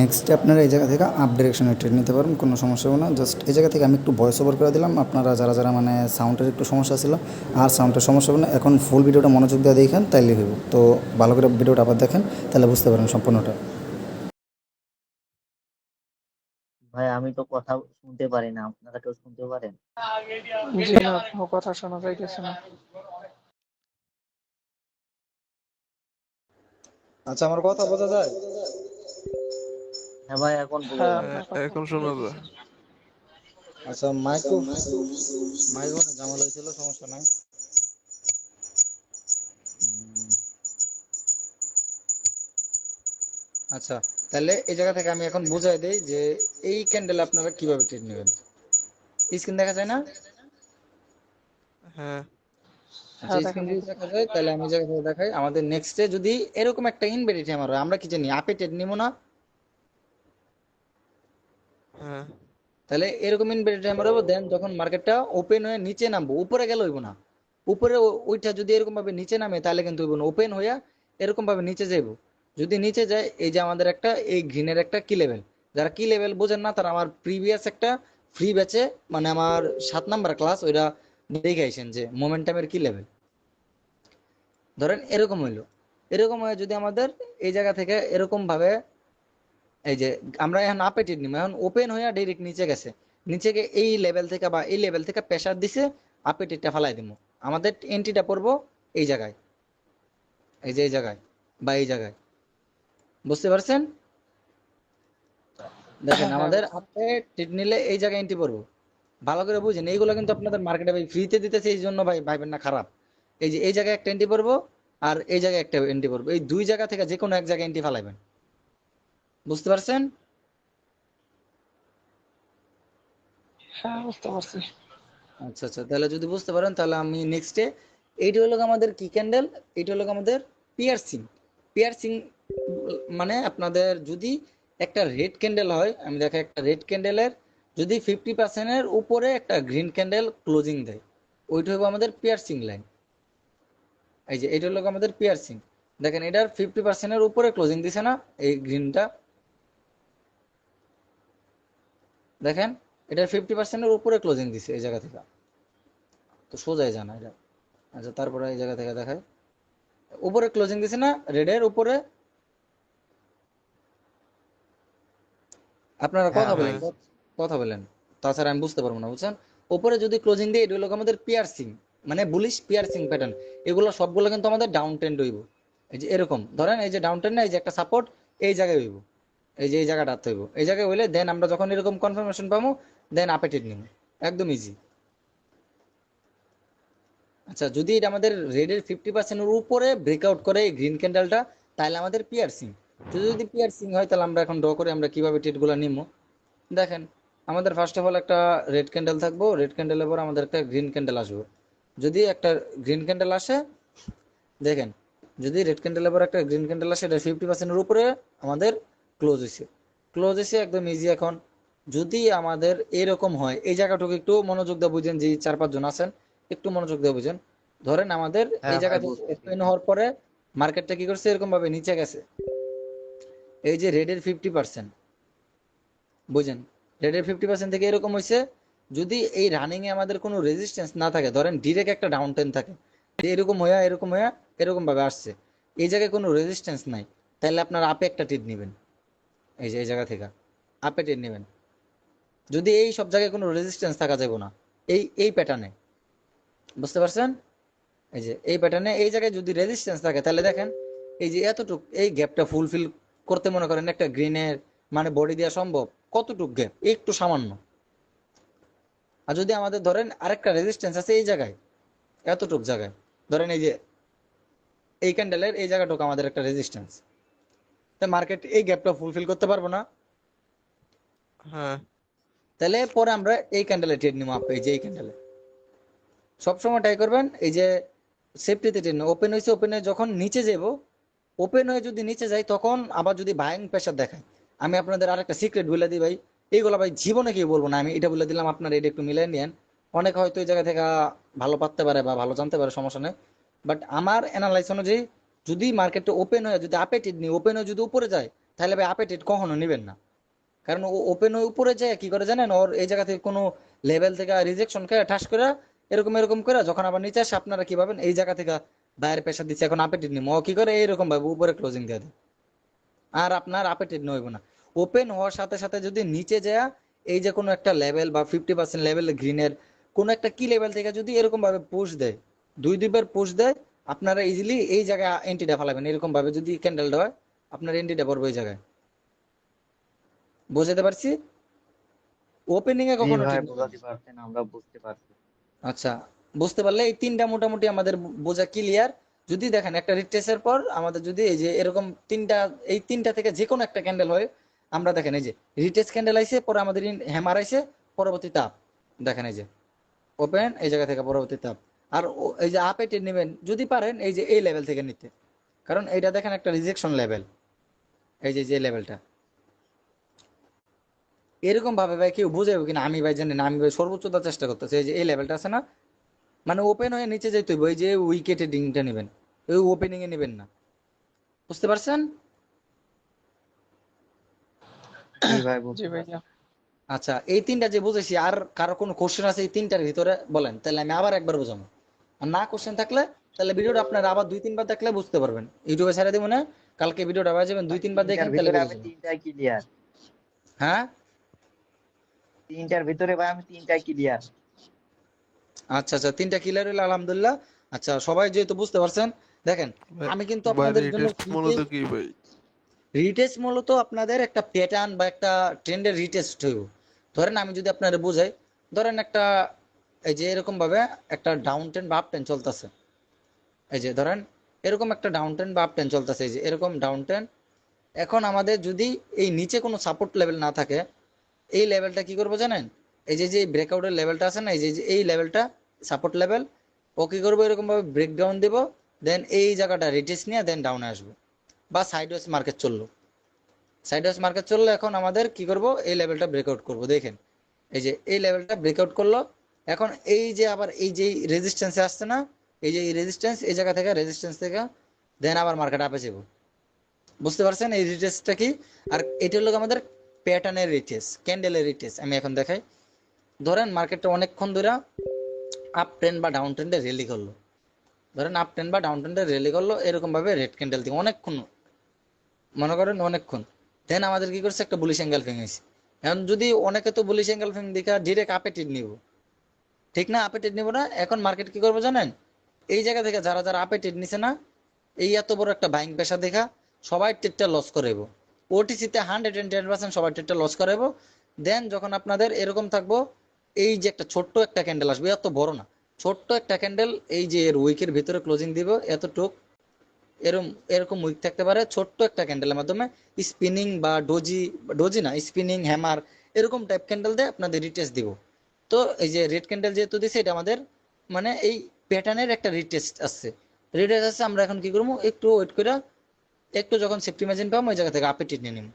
নেক্সটে আপনারা এই জায়গা থেকে আপ ডিরেকশনে ট্রেড নিতে পারেন, কোনো সমস্যা হবে না। জাস্ট এই জায়গা থেকে আমি একটু ভয়েস ওভার করে দিলাম, আপনারা যারা যারা মানে সাউন্ডের একটু সমস্যা ছিল, আর সাউন্ডের সমস্যা হবে না। এখন ফুল ভিডিওটা মনোযোগ দিয়ে দেখেন, তাইলে হইব। তো ভালো করে ভিডিওটা আবার দেখেন, তাহলে বুঝতে পারেন সম্পূর্ণটা। ভাই আমি তো কথা শুনতে পারি না, আপনারা কেউ শুনতে পারেন? জি না, আপনার কথা শোনা যাইতেছে না। আচ্ছা, আমার কথা বোঝা যায়? হ্যাঁ ভাই, এখন বোঝা হ্যাঁ, যাচ্ছে। এখন শোনা যায়। আচ্ছা, মাইক্রোফোনে ঝামেলা হয়েছিল, সমস্যা নাই। আচ্ছা, তাহলে এই জায়গা থেকে আমি এখন বুঝাই দেই যে এই ক্যান্ডেল আপনারা কিভাবে ট্রেড নেবেন। স্ক্রিন দেখা যায় না? হ্যাঁ, আচ্ছা, স্ক্রিন যদি দেখা যায় তাহলে আমি জায়গা থেকে দেখাই। আমাদের নেক্সটে যদি এরকম একটা ইনভেরিটি আমার হয়, আমরা কি জানি আপে ট্রেড নিব না? হ্যাঁ, তাহলে এরকম ইনভেরিটি আমার হবে, দেন যখন মার্কেটটা ওপেন হয়ে নিচে নামবো, উপরে গেলে হইব না। উপরে ওইটা যদি এরকম ভাবে নিচে নামে তাহলে কিন্তু হইব না, ওপেন হইয়া এরকম ভাবে নিচে যাইব। যদি নিচে যায়, এই যে আমাদের একটা এই গ্রিনের একটা কি লেভেল, যারা কি লেভেল বোঝেন না তারা আমার প্রিভিয়াস একটা ফ্রি ব্যাচে মানে আমার 7 নাম্বার ক্লাস ওইটা দেখে আইসেন যে মোমেন্টামের কি লেভেল। ধরেন এরকম হইলো, এরকম হয়ে যদি আমাদের এই জায়গা থেকে এরকম ভাবে এই যে আমরা এখন আপে টিপ নিব, এখন ওপেন হইয়া ডাইরেক্ট নিচে গেছে, নিচে গিয়ে এই লেভেল থেকে বা এই লেভেল থেকে প্রেসার দিছে, আপে টিপটা ফালাই দিব। আমাদের এন্ট্রিটা পড়বো এই জায়গায়, এই যে এই জায়গায় বা এই জায়গায়। বুঝতে পারছেন? দেখেন আমাদের আপে টিপ নিলে এই জায়গায় এন্ট্রি পড়বো। ভালো করে বুঝেন, এইগুলো কিন্তু আপনাদের মার্কেটে ভাই ফ্রিতে দিতেছে, এই জন্য ভাই ভাইবেন না খারাপ। এই যে এই জায়গায় একটা এন্ট্রি পড়বো আর এই জায়গায় একটা এন্ট্রি পড়বো, এই দুই জায়গা থেকে যে কোনো এক জায়গায় এন্ট্রি ফালাইবেন। বুঝতে পারছেন? হ্যাঁ, বুঝতে পারছি। আচ্ছা আচ্ছা, তাহলে যদি বুঝতে পারেন তাহলে আমি নেক্সটে, এইটা হলো আমাদের কি ক্যান্ডেল, এইটা হলো আমাদের পিয়ারসিং। পিয়ারসিং মানে আপনাদের যদি একটা রেড ক্যান্ডেল হয়, আমি দেখে একটা রেড ক্যান্ডেলের যদি 50%-এর উপরে একটা গ্রিন ক্যান্ডেল ক্লোজিং দেয়, ওইটা হলো আমাদের পিয়ারসিং লাইন। এই যে এইটা হলো আমাদের পিয়ারসিং। দেখেন এটার 50%-এর উপরে ক্লোজিং দিছে না এই গ্রিনটা, দেখেন এটার 50%-এর উপরে ক্লোজিং দিছে এই জায়গা থেকে, তো সোজাই জানা এটা। আচ্ছা, তারপরে এই জায়গা থেকে দেখায় উপরে ক্লোজিং দিছে না রেডের উপরে। আপনারা হ্যাঁ কথা বলেন, ভাই। কথা বলেন, তাছাড়া আমি বুঝতে পারবো না, বুঝছেন? উপরে যদি ক্লোজিং দিই, এটা হলো আমাদের পিয়ারসিং মানে বুলিশ পিয়ারসিং প্যাটার্ন। এগুলো সবগুলো কিন্তু আমাদের ডাউন ট্রেন্ড হইব। এই যে এরকম ধরেন এই যে ডাউন ট্রেন্ড না, এই যে একটা সাপোর্ট এই জায়গায় হইব, এই যে এই জায়গাটা হইব, এই জায়গায় হইলে দেন আমরা যখন এরকম কনফার্মেশন পাবো দেন আপে ট্রেড নিব, একদম ইজি। আচ্ছা, যদি এটা আমাদের রেডের 50%-এর উপরে ব্রেকআউট করে এই গ্রিন ক্যান্ডেলটা, তাহলে আমাদের পিয়ারসিং। যদি পিয়ারসিং হয় তাহলে আমরা এখন ড্র করে আমরা কিভাবে ট্রেডগুলো নিব। দেখেন আমাদের ফার্স্ট অফ অল একটা রেড ক্যান্ডেল থাকবো, রেড ক্যান্ডেলের পর আমাদের একটা গ্রিন ক্যান্ডেল আসবে। যদি একটা গ্রিন ক্যান্ডেল আসে, দেখেন যদি রেড ক্যান্ডেলের পর একটা গ্রিন ক্যান্ডেল আসে, এটা 50%-এর উপরে আমাদের ক্লোজ হয়েছে, ক্লোজ হয়েছে একদম ইজি। এখন যদি আমাদের এরকম হয়, এই জায়গাটুকু একটু মনোযোগ দিয়ে বুঝেন, যে 4-5 জন আছেন একটু মনোযোগ দিয়ে বুঝেন। ধরেন আমাদের এই হ্যাঁ ভাই, জায়গা থেকে বুঝতেছি। ওপেন হওয়ার পরে মার্কেটটা কি করছে, এরকম ভাবে নিচে গেছে, এই যে রেডের 50%, বুঝেন? রেডের 50% থেকে এরকম হয়েছে। যদি এই রানিং এ আমাদের কোনো রেজিস্ট্যান্স না থাকে, ধরেন ডিরেক্ট একটা ডাউন টেন থাকে, যে এরকম হইয়া এরকম হইয়া এরকম ভাবে আসছে, এই জায়গায় কোনো রেজিস্ট্যান্স নাই, তাহলে আপনার আপে একটা টিট নেবেন। এই যে এই জায়গা থেকে আপে টিট নেবেন, যদি এই সব জায়গায় কোনো রেজিস্ট্যান্স থাকা যাবে না, এই এই প্যাটার্নে। বুঝতে পারছেন? এই যে এই প্যাটার্নে এই জায়গায় যদি রেজিস্ট্যান্স থাকে, তাহলে দেখেন এই যে এতটুক এই গ্যাপটা ফুলফিল করতে মনে করেন একটা গ্রিনের মানে বডি দেওয়া সম্ভব, কতটুক গ্যাপ, একটু সামান্য। আর যদি আমাদের ধরেন আরেকটা রেজিস্ট্যান্স আছে এই জায়গায়, এতটুক জায়গায়, ধরেন এই যে এই ক্যান্ডেলের এই জায়গাটুকু আমাদের একটা রেজিস্ট্যান্স, তো মার্কেট এই গ্যাপটা ফুলফিল করতে পারবো না, হ্যাঁ তাহলে পরে আমরা এই ক্যান্ডেলে ট্রেড নিবো। এই যে এই ক্যান্ডেলে সবসময় ট্রাই করবেন এই যে সেফটিতে ট্রেড নেই, ওপেন হয়েছে, ওপেনে যখন নিচে যাবো, ওপেন হয়ে যদি নিচে যাই তখন আবার যদি বাইং প্রেশার দেখায়, আমি আপনাদের আরেকটা সিক্রেট বলে দিই ভাই, এইগুলো ভাই জীবনে কেউ বলবো না, আমি এটা বলে দিলাম, আপনারা এটা একটু মিলিয়ে নিয়েন। অনেক হয়তো এই জায়গা থেকে ভালো পারতে পারে বা ভালো জানতে পারে, সমস্যা নেই, বাট আমার অ্যানালাইস অনুযায়ী যদি মার্কেটটা ওপেন হয়ে যদি আপে ট্রেড নিই, ওপেন হয়ে যদি উপরে যায়, তাহলে ভাই আপে ট্রেড কখনো নেবেন না। কারণ ও ওপেন হয়ে উপরে যায় কি করে জানেন, ওর এই জায়গা থেকে কোনো লেভেল থেকে রিজেকশন করে ঠাস করে এরকম এরকম করে যখন আবার নিচে আসে, আপনারা কি ভাবেন এই জায়গা থেকে বাইরের প্রেশার দিচ্ছে, এখন আপে ট্রেড নিবো, ও কি করে এইরকম ভাবে উপরে ক্লোজিং দিয়ে দেয়, আর আপনার আপে ট্রেড নইব না। ওপেন হওয়ার সাথে সাথে যদি নিচে যায় এই যে কোনো একটা লেভেল বা 50% লেভেল গ্রিনের কোনো একটা কি লেভেল থেকে যদি এরকম ভাবে পুশ দেয়, দুইবার পুশ দেয়, আপনারা ইজিলি এই জায়গায় এন্ট্রিটা ফেলাবেন, এরকম ভাবে যদি ক্যান্ডেলটা হয় আপনার এন্ট্রিটা পড়বে ওই জায়গায়। বুঝতে পারছি? ওপেনিং এ জি কখনো ভাই, ট্রেড নেবেন বুঝতে না। পারছেন, আমরা বুঝতে পারছি। আচ্ছা, বুঝতে পারলে এই তিনটা মোটামুটি আমাদের বোঝা ক্লিয়ার। যদি দেখেন একটা রিট্রেসের পর আমাদের যদি এই যে এরকম তিনটা, এই তিনটা থেকে যে কোনো একটা ক্যান্ডেল হয়, আমরা দেখেন এই যে রিট্রেস ক্যান্ডেল আইছে, পরে আমাদের হ্যামার আইছে, পরবর্তী তাপ, দেখেন এই যে ওপেন এই জায়গা থেকে পরবর্তী তাপ। আর এই যে আপে টেনে নেবেন যদি পারেন এই যে এই লেভেল থেকে নিতে, কারণ এইটা দেখেন একটা রিজেকশন লেভেল, এই যে যে লেভেলটা এরকম ভাবে ভাই কেউ বুঝাবে কিনা আমি ভাই জানি না, আমি ভাই সর্বোচ্চ দেওয়ার চেষ্টা করতেছি। এই যে এই লেভেলটা আছে না, মানে ওপেন হয়ে নিচে যেতে হইব, এই যে উইকেটে ডিংটা নেবেন, ওই ওপেনিং এ নেবেন না। বুঝতে পারছেন? জি ভাই, জি বুঝতে পারছি। ভাইয়া। আচ্ছা, এই তিনটা যে বুঝেছি, আর কারো কোনো কোশ্চেন আছে এই তিনটার ভিতরে বলেন, তাহলে আমি আবার একবার বোঝাবো। আর না কোশ্চেন থাকলে তাহলে ভিডিওটা আপনারা আবার 2-3 বার দেখলে বুঝতে পারবেন, ইউটিউবে ছেড়ে দিব না, কালকে ভিডিওটা আবার যাবেন ভাই 2-3 বার তিনটার দেখেন তাহলে ভিতরে বুঝে আমি যাবেন। তিনটাই ক্লিয়ার। হ্যাঁ, তিনটার ভিতরে ভাই আমি তিনটাই ক্লিয়ার। আচ্ছা আচ্ছা, তিনটা ক্লিয়ার হইলে আলহামদুলিল্লাহ। আচ্ছা, সবাই যেহেতু বুঝতে পারছেন, দেখেন আমি কিন্তু বাইরে আপনাদের জন্য টেস্ট মূলত কি ভাই? রিটেস্ট মূলত আপনাদের একটা প্যাটার্ন বা একটা ট্রেন্ডের রিটেস্ট হইব। ধরেন আমি যদি আপনারা বোঝাই, ধরেন একটা এই যে এরকম ভাবে একটা ডাউন ট্রেন্ড বা আপ ট্রেন্ড চলতেছে, এই যে ধরেন এরকম একটা ডাউন ট্রেন্ড বা আপ ট্রেন্ড চলতেছে, এই যে এরকম ডাউন ট্রেন্ড। এখন আমাদের যদি এই নিচে কোনো সাপোর্ট লেভেল না থাকে, এই লেভেলটা কি করবো জানেন, এই যে যে ব্রেকআউটের লেভেলটা আছে না, এই যে যে এই লেভেলটা সাপোর্ট লেভেল, ও কি করবো এরকম ভাবে ব্রেকডাউন দেবো, দেন এই জায়গাটা রিটেস্ট নিয়ে দেন ডাউনে আসবো, বা সাইডওয়েজ মার্কেট চললো। সাইডওয়েজ মার্কেট চললে এখন আমাদের কি করব, এই লেভেলটা ব্রেকআউট করব, দেখেন এই যে এই লেভেলটা ব্রেকআউট করলো। এখন এই যে আবার এই যে রেজিস্ট্যান্সে আসছে না, এই যে এই রেজিস্ট্যান্স, এই জায়গা থেকে রেজিস্ট্যান্স থেকে দেন আবার মার্কেট আপে যাবো। বুঝতে পারছেন এই রিটেস্টটা কি? আর এটা হলো আমাদের প্যাটার্নের রিটেস্ট, ক্যান্ডেলের রিটেস্ট। আমি এখন দেখাই, ধরেন মার্কেটটা অনেকক্ষণ ধরে আপ ট্রেন্ড বা ডাউন ট্রেন্ডে র্যালি করলো, ধরেন আপ ট্রেন্ড বা ডাউন ট্রেন্ডে র্যালি করলো এরকম ভাবে রেড ক্যান্ডেল দিয়ে অনেকক্ষণ, মনে করেন অনেকক্ষণ, দেন আমাদের কি করছে একটা বুলিশ অ্যাঙ্গেল ভেঙেছে। এখন যদি অনেকে তো বুলিশ অ্যাঙ্গেল দেখা ডিরেক্ট আপে ট্রেড নিব, ঠিক না? আপে ট্রেড নিব না, এখন মার্কেট কি করবো জানেন, এই জায়গা থেকে যারা যারা আপে ট্রেড নিছে না, এই এত বড় একটা বাইং পেশা দেখা সবাই ট্রেডটা লস করাইবো, ওটিসিতে 110% সবাই ট্রেডটা লস করাইবো। দেন যখন আপনাদের এরকম থাকবো, এই যে একটা ছোট্ট একটা ক্যান্ডেল আসবে, এত বড় না, ছোট্ট একটা ক্যান্ডেল, এই যে এর উইকের ভিতরে ক্লোজিং দিব এতটুক, এরকম এরকম উইক থাকতে পারে ছোট্ট একটা ক্যান্ডেলের মাধ্যমে, স্পিনিং বা ডোজি, ডোজি না স্পিনিং হ্যামার, এরকম টাইপ ক্যান্ডেল দিয়ে আপনাদের রিটেস্ট দিব। তো এই যে রেড ক্যান্ডেল যেহেতু দিছে, এটা আমাদের মানে এই প্যাটার্নের একটা রিটেস্ট আসছে, রিটেস্ট আসছে। আমরা এখন কি করবো, একটু ওয়েট করে একটু যখন সেফটি মার্জিন পাবো ওই জায়গা থেকে আপে টেনে নিব,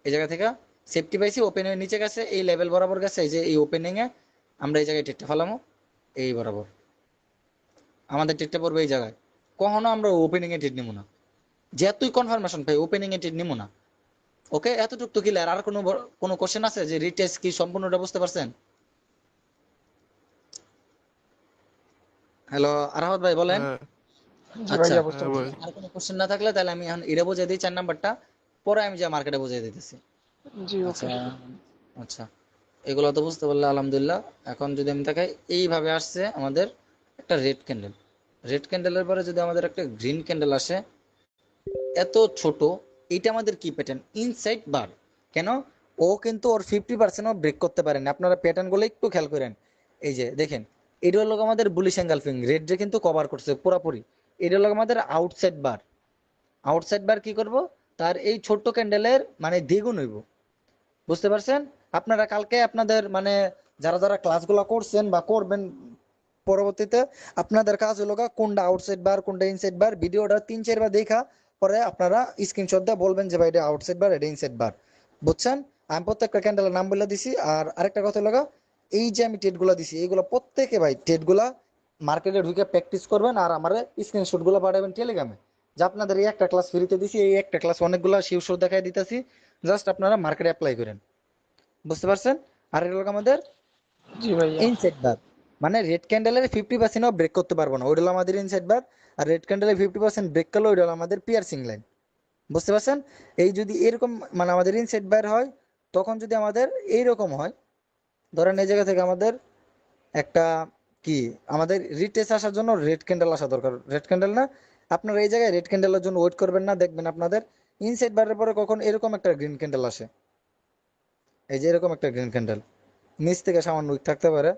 এই জায়গা থেকে সেফটি পাইছি, ওপেন হয়ে নিচে গেছে এই লেভেল বরাবর গেছে, এই যে এই ওপেনিং এ আমরা এই জায়গায় টেটটা ফেলামো, এই বরাবর আমাদের টেটটা পড়বে এই জায়গায়। কখনো আমরা ওপেনিং এ টেট নিব না, যেহেতুই কনফার্মেশন পাই ওপেনিং এ টেট নিব না। ওকে, এতটুকু তো ক্লিয়ার। আর কোনো কোনো কোশ্চেন আছে যে রিটেস্ট কি সম্পূর্ণটা বুঝতে পারছেন? হ্যালো আরাফাত ভাই বলেন। হ্যাঁ জি আচ্ছা, ভাইয়া, বুঝতে হ্যাঁ ভাই। পারছি। আর কোনো কোশ্চেন না থাকলে তাহলে আমি এখন এটা বুঝিয়ে দিই 4 নাম্বারটা, পরে আমি যা মার্কেটে বুঝিয়ে দিতেছি। জি, আচ্ছা ওকে। আচ্ছা, এগুলো তো বুঝতে পারলে আলহামদুলিল্লাহ। এখন যদি আমি দেখাই, এইভাবে আসছে আমাদের একটা রেড ক্যান্ডেল, রেড ক্যান্ডেলের পরে যদি আমাদের একটা গ্রিন ক্যান্ডেল আসে, এত ছোট, এটা আমাদের কি প্যাটার্ন, ইনসাইড বার। কেন? ও কিন্তু ওর 50% ব্রেক করতে পারেন। আপনারা প্যাটার্ন গুলো একটু খেয়াল করেন। এই যে দেখেন, এটা হলো আমাদের বুলিশ এঙ্গালফিং রেড যে কিন্তু কভার করছে পুরোপুরি। এটা হলো আমাদের আউটসাইড বার। আউটসাইড বার কি করব, তার এই ছোট্ট ক্যান্ডেলের মানে দ্বিগুণ হইব। বুঝতে পারছেন? আপনারা কালকে আপনাদের মানে যারা যারা ক্লাসগুলো করছেন বা করবেন পরবর্তীতে, আপনাদের কাজ হলো কোনটা আউটসাইড বার কোনটা ইনসাইড বার, ভিডিওটা 3-4 বার দেখা পরে আপনারা স্ক্রিনশট দিয়ে বলবেন যে ভাই এটা আউটসাইড বার এটা ইনসাইড বার। বুঝছেন? আমি প্রত্যেকটা ক্যান্ডেলের নাম বলে দিছি। আর আরেকটা কথা হলো এই যে আমি টেটগুলো দিছি এইগুলো প্রত্যেকে ভাই টেটগুলা মার্কেটে ঢুকে প্র্যাকটিস করবেন আর আমার স্ক্রিনশট গুলো পাঠাবেন টেলিগ্রামে, যে আপনাদের এই একটা ক্লাস ফ্রিতে দিছি, এই একটা ক্লাস অনেকগুলো শিওর দেখাই দিতেছি, জাস্ট আপনারা মার্কেটে অ্যাপ্লাই করেন। বুঝতে পারছেন? আর এটা হলো আমাদের জি ভাইয়া। ইনসাইড বার, মানে রেড ক্যান্ডেলের 50%ও ব্রেক করতে পারবো না, ওইটা হলো আমাদের ইনসাইড বার। আর রেড ক্যান্ডেলের 50% ব্রেক করলে ওইটা হলো আমাদের পিয়ার্সিং লাইন। বুঝতে পারছেন? এই যদি এরকম মানে আমাদের ইনসাইড বার হয়, তখন যদি আমাদের এইরকম হয়, ধরেন এই জায়গা থেকে আমাদের একটা কি আমাদের রিটেস্ট আসার জন্য রেড ক্যান্ডেল আসা দরকার, রেড ক্যান্ডেল না, আপনারা এই জায়গায় রেড ক্যান্ডেলের জন্য ওয়েট করবেন না, দেখবেন আপনাদের ইনসাইড বারের পরে কখন এরকম একটা গ্রিন ক্যান্ডেল আসে। এই যে এরকম একটা গ্রিন ক্যান্ডেল, নিচ থেকে সামান্য উইক থাকতে পারে,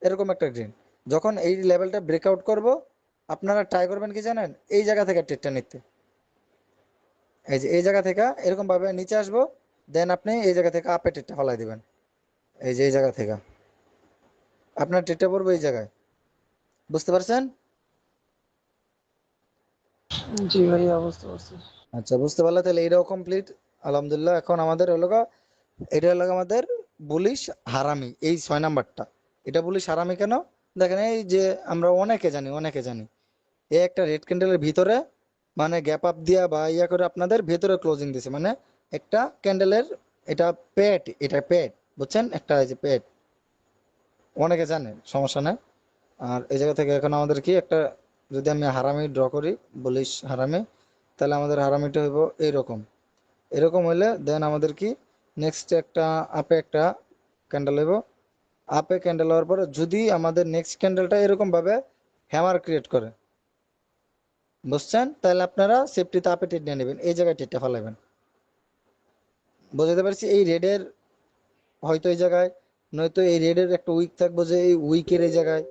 এরকম একটা গ্রিন, যখন এই লেভেলটা ব্রেকআউট করব, আপনারা ট্রাই করবেন কি জানেন, এই জায়গা থেকে ট্রেডটা নিতে। এই যে এই জায়গা থেকে এরকম ভাবে নিচে আসবো, দেন আপনি এই জায়গা থেকে আপে ট্রেডটা ফলাই দিবেন। এই যে এই জায়গা থেকে আপনার ট্রেডটা পড়বে এই জায়গায়। বুঝতে পারছেন? জি ভাইয়া, বুঝতে পারছি। আচ্ছা, বুঝতে পারলে তাহলে এটাও কমপ্লিট। আলহামদুলিল্লাহ। এখন আমাদের হলো এটা হলো আমাদের বুলিশ হারামি, এই 6 নাম্বারটা। এটা বুলিশ হারামি কেন? দেখেন এই যে আমরা অনেকে জানি এই একটা রেড ক্যান্ডেলের ভিতরে মানে গ্যাপ আপ দিয়া বা ইয়া করে আপনাদের ভেতরে ক্লোজিং দিছে, মানে একটা ক্যান্ডেলের এটা পেট, এটা পেট, বুঝছেন? একটা এই যে পেট, অনেকে জানে, সমস্যা নেই। আর এই জায়গা থেকে এখন আমাদের কি একটা, যদি আমি হারামি ড্র করি, বুলিশ হারামি, তাহলে আমাদের হারামিটা হইব এইরকম। এরকম হইলে দেন আমাদের কি নেক্সট একটা আপে একটা ক্যান্ডেল হইব। আপে ক্যান্ডেল হওয়ার পরে যদি আমাদের নেক্সট ক্যান্ডেলটা এরকম ভাবে হ্যামার ক্রিয়েট করে, বুঝছেন? তাহলে আপনারা সেফটিতে আপে ট্রেড নিয়ে নেবেন, এই জায়গায় ট্রেডটা ফেলাবেন। বুঝতে পারছি? এই রেডের হয়তো এই জায়গায়, নয়তো এই রেডের একটা উইক থাকবো যে এই উইকের এই জায়গায়।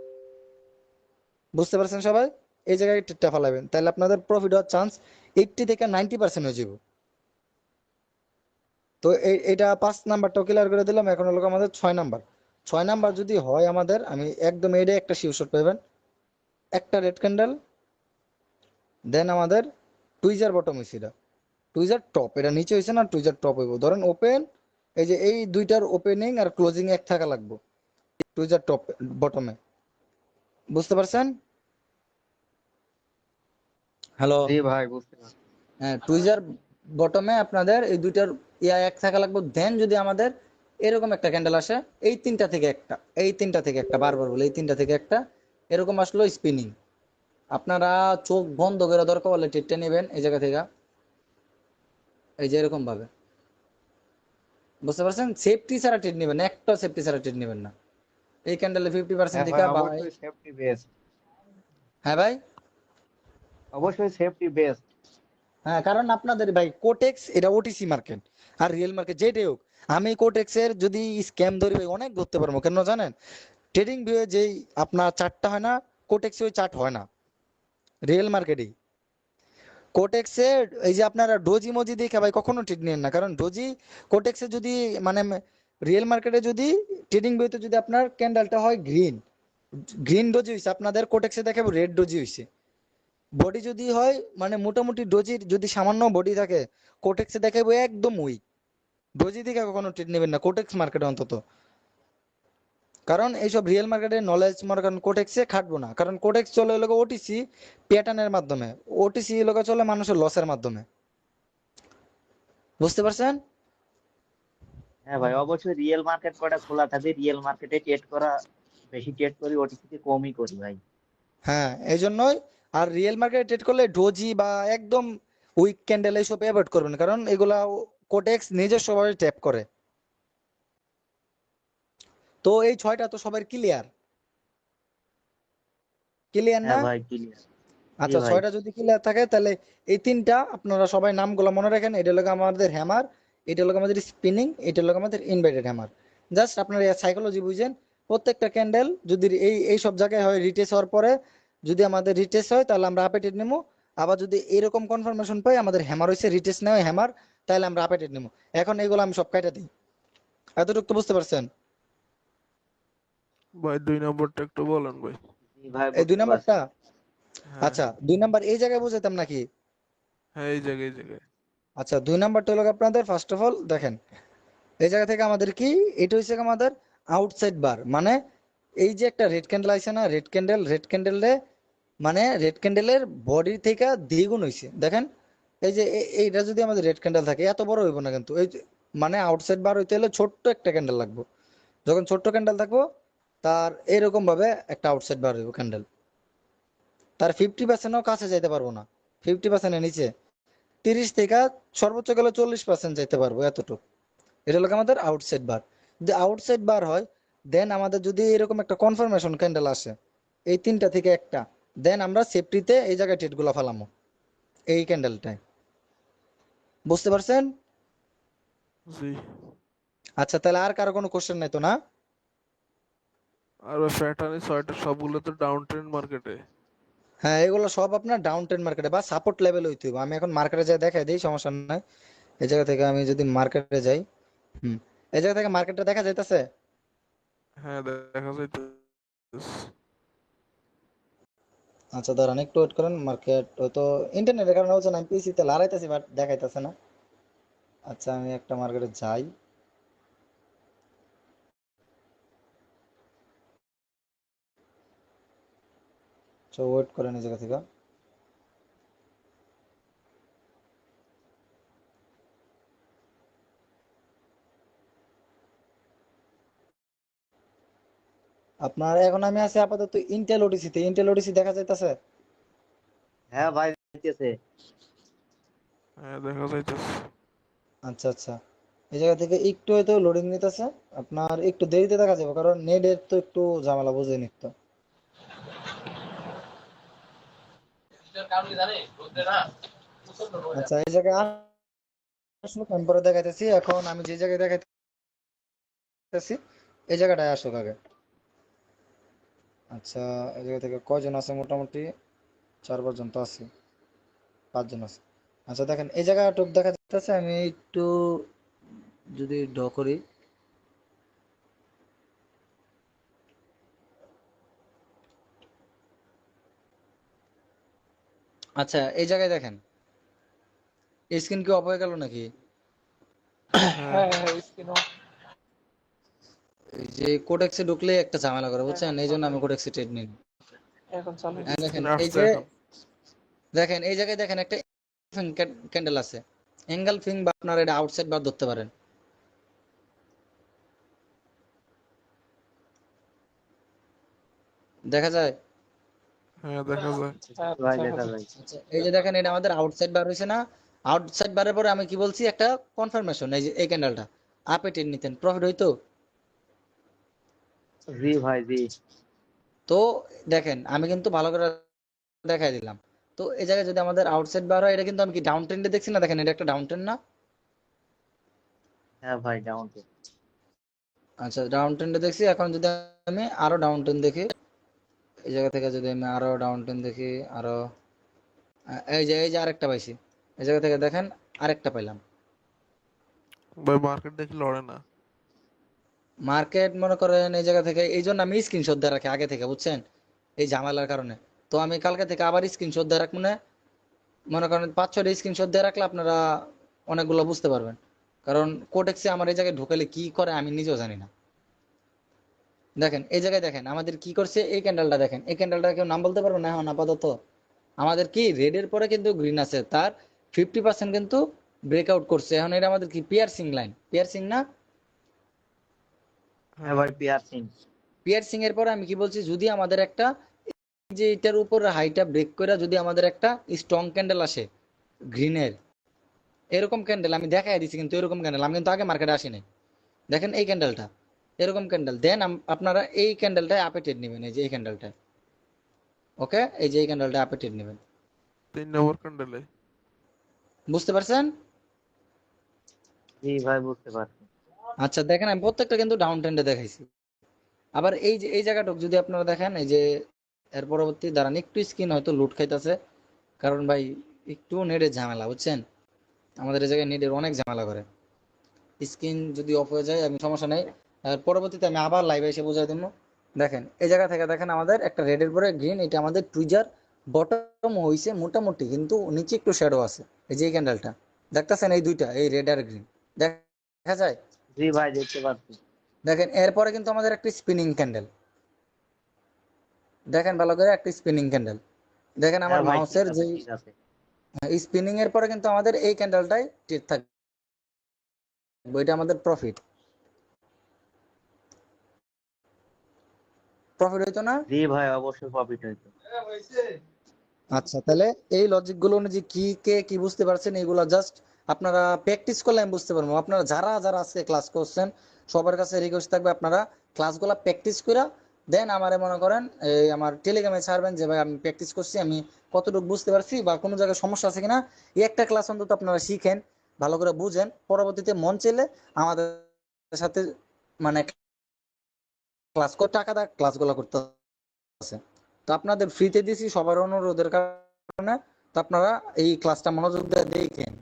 বুঝতে পারছেন সবাই? এই জায়গায় ট্রেডটা ফেলাবেন, তাহলে আপনাদের প্রফিট হওয়ার চান্স 80 থেকে 90% হয়ে যাব। তো এটা 5 নাম্বারটাও ক্লিয়ার করে দিলাম। এখন হলো আমাদের 6 নাম্বার। 6 নাম্বার যদি হয় আমাদের, আমি একদম এটা একটা শিওর পাবেন, একটা রেড ক্যান্ডেল, দেন আমাদের টুইজার বটম হয়েছে, এটা টুইজার টপ, এটা নিচে হয়েছে না, টুইজার টপ হইব। ধরেন ওপেন, এই যে এই দুইটার ওপেনিং আর ক্লোজিং এক থাকা লাগবে টুইজার টপ বটমে। বুঝতে পারছেন? হ্যালো? জি ভাই, বুঝতে পারছি। হ্যাঁ, টুইজার বটমে আপনাদের এই দুইটার ইয়া এক থাকা লাগবে। দেন যদি আমাদের এরকম একটা ক্যান্ডেল আসে, এই তিনটা থেকে একটা, এই তিনটা থেকে একটা, বারবার বলে এই তিনটা থেকে একটা, এরকম আসলো স্পিনিং, আপনারা চোখ বন্ধ করে দরকার হলে টেটে নেবেন এই জায়গা থেকে, এই যে এরকম ভাবে। বুঝতে পারছেন? সেফটি ছাড়া ট্রেড নেবেন, একটা সেফটি ছাড়া ট্রেড নেবেন না। এই ক্যান্ডেলে 50% হ্যাঁ ভাই, দিকা বা অবশ্যই সেফটি বেস্ট। হ্যাঁ ভাই, অবশ্যই সেফটি বেস্ট। হ্যাঁ, কারণ আপনাদের ভাই কোটেক্স এটা ওটিসি মার্কেট আর রিয়েল মার্কেট যেটাই হোক, আমি কোটেক্সের যদি স্ক্যাম ধরি ভাই অনেক ধরতে পারবো। কেন জানেন? ট্রেডিং ভিউয়ে যেই আপনার চার্টটা হয় না, কোটেক্সে ওই চার্ট হয় না রিয়েল মার্কেটেই। কোটেক্সে এই যে আপনারা ডোজি মজি দেখে ভাই কখনো ট্রেড নেন না, কারণ ডোজি কোটেক্সে যদি মানে রিয়েল মার্কেটে যদি ট্রেডিং ভিউতে যদি আপনার ক্যান্ডেলটা হয় গ্রিন, গ্রিন ডোজি হয়েছে, আপনাদের কোটেক্সে দেখাবো রেড ডোজি হয়েছে। বডি যদি হয় মানে মোটামুটি ডোজির যদি সামান্য বডি থাকে, কোটেক্সে দেখাবো একদম উইক। ডোজি দিকে কখনো ট্রেড নেবেন না কোটেক্স মার্কেটে অন্তত, কারণ এইসব রিয়েল মার্কেটের নলেজ মনে করেন কোটেক্সে খাটবো না, কারণ কোটেক্স চলে এলাকা ওটিসি প্যাটার্নের মাধ্যমে, ওটিসি এলাকা চলে মানুষের লসের মাধ্যমে। বুঝতে পারছেন? হ্যাঁ ভাই, অবশ্যই রিয়েল মার্কেট কটা খোলা থাকে, রিয়েল মার্কেটে ট্রেড করা বেশি ট্রেড করি, ওটিসিতে কমই করি ভাই। হ্যাঁ, এই জন্যই। আর রিয়েল মার্কেটে ট্রেড করলে ডোজি বা একদম উইক ক্যান্ডেল এইসব অ্যাভয়েড করবেন, কারণ এগুলা কোটেক্স নিজস্বভাবে ট্যাপ করে। তো এই 6টা তো সবার ক্লিয়ার, ক্লিয়ার না? হ্যাঁ ভাই, ক্লিয়ার। জি আচ্ছা, ভাই। 6টা যদি ক্লিয়ার থাকে তাহলে এই তিনটা আপনারা সবাই নামগুলো মনে রাখেন। এটা হলো আমাদের হ্যামার, এটা হলো আমাদের স্পিনিং, এটা হলো আমাদের ইনভার্টেড হ্যামার। জাস্ট আপনার সাইকোলজি বুঝেন, প্রত্যেকটা ক্যান্ডেল যদি এই সব জায়গায় হয় রিটেস হওয়ার পরে, যদি আমাদের রিটেস হয় তাহলে আমরা আপে ট্রেড নেবো। আবার যদি এরকম কনফার্মেশন পাই আমাদের হ্যামার হয়েছে, রিটেস নেওয়া হ্যামার, তাহলে আমরা আপে ট্রেড নেবো। এখন এগুলো আমি সব কাইটা দিই। এতটুকু তো বুঝতে পারছেন? ভাই 2 নম্বরটা একটু বলেন ভাই। জি ভাই, এই দুই বুঝতে পারছি। নাম্বারটা, হ্যাঁ আচ্ছা 2 নাম্বার এই জায়গায় বুঝাইতাম নাকি? হ্যাঁ, এই জায়গায় এই জায়গায়। আচ্ছা 2 নাম্বারটা হলো আপনাদের ফার্স্ট অফ অল দেখেন, এই জায়গা থেকে আমাদের কি, এটা হচ্ছে আমাদের আউটসাইড বার, মানে এই যে একটা রেড ক্যান্ডেল আছে না, রেড ক্যান্ডেলে মানে রেড ক্যান্ডেলের বডি থেকে দ্বিগুণ হইছে দেখেন। এই যে এইটা যদি আমাদের রেড ক্যান্ডেল থাকে এত বড় হইব না, কিন্তু এই মানে আউটসাইড বার হইতে হলে ছোট্ট একটা ক্যান্ডেল লাগবে। যখন ছোট্ট ক্যান্ডেল থাকবো তার এরকম ভাবে একটা আউটসাইড বার হইব ক্যান্ডেল, তার 50%ও কাছে যাইতে পারবো না, 50%-এর নিচে, 30 থেকে সর্বোচ্চ গেলে 40% যাইতে পারবো এতটুকু। এটা হলো আমাদের আউটসাইড বার। যদি আউটসাইড বার হয় দেন আমাদের যদি এরকম একটা কনফার্মেশন ক্যান্ডেল আসে এই তিনটা থেকে একটা, দেন আমরা সেফটিতে এই জায়গায় ট্রেডগুলো ফালামো এই ক্যান্ডেলটায়। বুঝতে পারছেন? জি। আচ্ছা তাহলে আর কারো কোনো কোশ্চেন নাই তো না? আর ওই প্যাটার্নের 6টা সবগুলো তো ডাউন ট্রেন্ড মার্কেটে। হ্যাঁ এগুলো সব আপনার ডাউন ট্রেন্ড মার্কেটে বা সাপোর্ট লেভেল হইতে হবে। আমি এখন মার্কেটে যাই দেখাই দিই, সমস্যা নাই। এই জায়গা থেকে আমি যদি মার্কেটে যাই, হুম, এই জায়গা থেকে মার্কেটটা দেখা যাইতেছে। হ্যাঁ দেখা যাইতেছে। আচ্ছা দাঁড়ান একটু ওয়েট করেন, মার্কেট হয়তো ইন্টারনেটের কারণে হচ্ছে না, আমি পিসিতে লড়াইতেছি বাট দেখাইতেছে না। আচ্ছা আমি একটা মার্কেটে যাই, তো ওয়েট করেন এই জায়গা থেকে। আপনার এখন আমি আছি আপাতত ইন্টেল ওডিসি তে, ইন্টেল ওডিসি দেখা যাইতেছে। হ্যাঁ ভাই, দেখতেছে। হ্যাঁ দেখা যাইতেছে। আচ্ছা আচ্ছা, এই জায়গা থেকে একটু হয়তো লোডিং নিতেছে, আপনার একটু দেরিতে দেখা যাবে কারণ নেটের তো একটু ঝামেলা বুঝে নিত। আচ্ছা এই জায়গায় আসুক আমি পরে দেখাইতেছি। এখন আমি যে জায়গায় দেখাইতেছি এই জায়গাটায় আসুক আগে। আচ্ছা এই জায়গা থেকে কয়জন আছে, মোটামুটি 4-5 জন তো আছে, 5 জন আছে। আচ্ছা দেখেন এই জায়গায় টুক দেখা যাচ্ছে, আমি একটু যদি ড্র করি, আচ্ছা এই জায়গায় দেখেন স্ক্রিন কি অফ হয়ে গেল নাকি? হ্যাঁ এই যে কোডেক্সে ঢুকলে একটা ঝামেলা করে বুঝছেন, এই জন্য আমি কোডেক্সে ট্রেড নিই। হ্যাঁ দেখেন স্ক্রিনে এই আসছে যে এখন। দেখেন এই জায়গায় দেখেন একটা ক্যান্ডেল আছে, অ্যাঙ্গেল ফিং বা আপনার এটা আউটসাইড বার ধরতে পারেন। দেখা যায়? হ্যাঁ দেখা যায়। ভাই দেখা যায়। আচ্ছা এই যে দেখেন এটা আমাদের আউটসাইড বার হয়েছে না, আউটসাইড বারের পরে আমি কি বলছি, একটা কনফার্মেশন, এই যে এই ক্যান্ডেলটা আপে টেন নিতেন প্রফিট হইতো। জি ভাই, জি। তো দেখেন আমি কিন্তু ভালো করে দেখাই দিলাম। তো এই জায়গায় যদি আমাদের আউটসাইড বার হয়, এটা কিন্তু আমি কি ডাউন ট্রেন্ডে দেখছি না, দেখেন এটা একটা ডাউন ট্রেন্ড না? হ্যাঁ ভাই, ডাউন। আচ্ছা ডাউন ট্রেন্ডে দেখছি। এখন যদি আমি আরো ডাউন ট্রেন্ড দেখি, এই জায়গা থেকে যদি আমি আরো ডাউন ট্রেন্ড দেখি, আরো এই যে আরেকটা পাইছি, এই জায়গা থেকে দেখেন আরেকটা পাইলাম। ভাই মার্কেট দেখি লড়ে না। মার্কেট মনে করেন এই জায়গা থেকে, এই জন্য আমি স্ক্রিনশট দিয়ে রাখি আগে থেকে বুঝছেন, এই ঝামেলার কারণে। তো আমি কালকে থেকে আবার স্ক্রিনশট দিয়ে রাখবো না, মনে করেন 5-6টা স্ক্রিনশট দিয়ে রাখলে আপনারা অনেকগুলো বুঝতে পারবেন। কারণ কোডেক্সে আমার এই জায়গায় ঢুকালে কি করে আমি নিজেও জানি না। দেখেন এই জায়গায় দেখেন আমাদের কি করছে, এই ক্যান্ডেলটা দেখেন, এই ক্যান্ডেলটা কেউ নাম বলতে পারবে না এখন আপাতত? আমাদের কি রেডের পরে কিন্তু গ্রিন আছে, তার 50% কিন্তু ব্রেকআউট করছে। এখন এটা আমাদের কি পিয়ারসিং লাইন, পিয়ারসিং না? হ্যাঁ হ্যাঁ ভাই, পিয়ারসিং। পিয়ারসিং এর পরে আমি কি বলছি, যদি আমাদের একটা যে এটার উপর হাইটা ব্রেক করে যদি আমাদের একটা স্ট্রং ক্যান্ডেল আসে গ্রিনের, এরকম ক্যান্ডেল আমি দেখাই দিচ্ছি, কিন্তু এরকম ক্যান্ডেল আমি কিন্তু আগে মার্কেটে আসি নাই। দেখেন এই ক্যান্ডেলটা এরকম ক্যান্ডেল, দেন আপনারা এই ক্যান্ডেলটায় আপে ট্রেড নেবেন, এই যে এই ক্যান্ডেলটায়। ওকে এই যে এই ক্যান্ডেলটা আপে ট্রেড নেবেন। 3 নম্বর ক্যান্ডেলে। বুঝতে পারছেন? জি ভাই বুঝতে পারছি। আচ্ছা দেখেন আমি প্রত্যেকটা কিন্তু ডাউন ট্রেন্ডে দেখাইছি। আবার এই যে এই জায়গাটুক যদি আপনারা দেখেন, এই যে এর পরবর্তী দাঁড়ান একটু স্ক্রিন হয়তো লুট খাইতেছে, কারণ ভাই একটু নেটের ঝামেলা বুঝছেন, আমাদের এই জায়গায় নেটের অনেক ঝামেলা করে। স্ক্রিন যদি অফ হয়ে যায় আমি সমস্যা নেই, আর পরবর্তীতে আমি আবার লাইভে এসে বোঝাই দেবো। দেখেন এই জায়গা থেকে দেখেন আমাদের একটা রেডের পরে গ্রিন, এটা আমাদের টুইজার বটম হইছে মোটামুটি, কিন্তু নিচে একটু শ্যাডো আছে। এই যে এই ক্যান্ডেলটা দেখতেছেন, এই দুইটা, এই রেড আর গ্রিন দেখা যায়। জি ভাই দেখতে পাচ্ছি। দেখেন এরপরে কিন্তু আমাদের একটা স্পিনিং ক্যান্ডেল, দেখেন ভালো করে একটা স্পিনিং ক্যান্ডেল। দেখেন আমার হ্যাঁ ভাই ঠিক মাউসের আছে যে ঠিক আছে। স্পিনিং এর পরে কিন্তু আমাদের এই ক্যান্ডেলটাই ঠিক থাকবে, এটা আমাদের প্রফিট প্রফিট হইতো না। জি ভাই অবশ্যই প্রফিট হইতো। আচ্ছা তাহলে এই লজিক গুলো অনুযায়ী কি কে কি বুঝতে পারছেন, এইগুলা জাস্ট আপনারা প্র্যাকটিস করলে আমি বুঝতে পারবো। আপনারা যারা যারা আজকে ক্লাস করছেন সবার কাছে রিকোয়েস্ট থাকবে আপনারা ক্লাসগুলা প্র্যাকটিস করে দেন আমারে মনে করেন এই আমার টেলিগ্রামে ছাড়বেন যে ভাই আমি প্র্যাকটিস করছি, আমি কতটুকু বুঝতে পারছি বা কোনো জায়গায় সমস্যা আছে কিনা। এই একটা ক্লাস অন্তত আপনারা শিখেন, ভালো করে বুঝেন, পরবর্তীতে মন চাইলে আমাদের সাথে মানে ক্লাস করে টাকা দেয় ক্লাসগুলো করতে আছে। তো আপনাদের ফ্রিতে দিছি সবার অনুরোধের কারণে। তো আপনারা এই ক্লাসটা মনোযোগ দিয়ে দেখেন,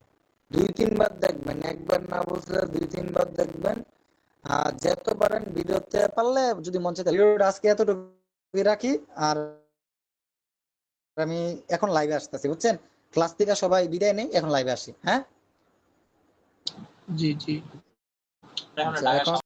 2-3 বার দেখবেন, একবার না বুঝলে 2-3 বার দেখবেন। আর যত পারেন ভিডিওতে পারলে যদি মন চায় ভিডিওটা আজকে এতটুকু রাখি। আর আমি এখন লাইভে আসতেছি বুঝছেন, ক্লাস থেকে সবাই বিদায় নেই, এখন লাইভে আসি। হ্যাঁ জি জি। আচ্ছা, এখন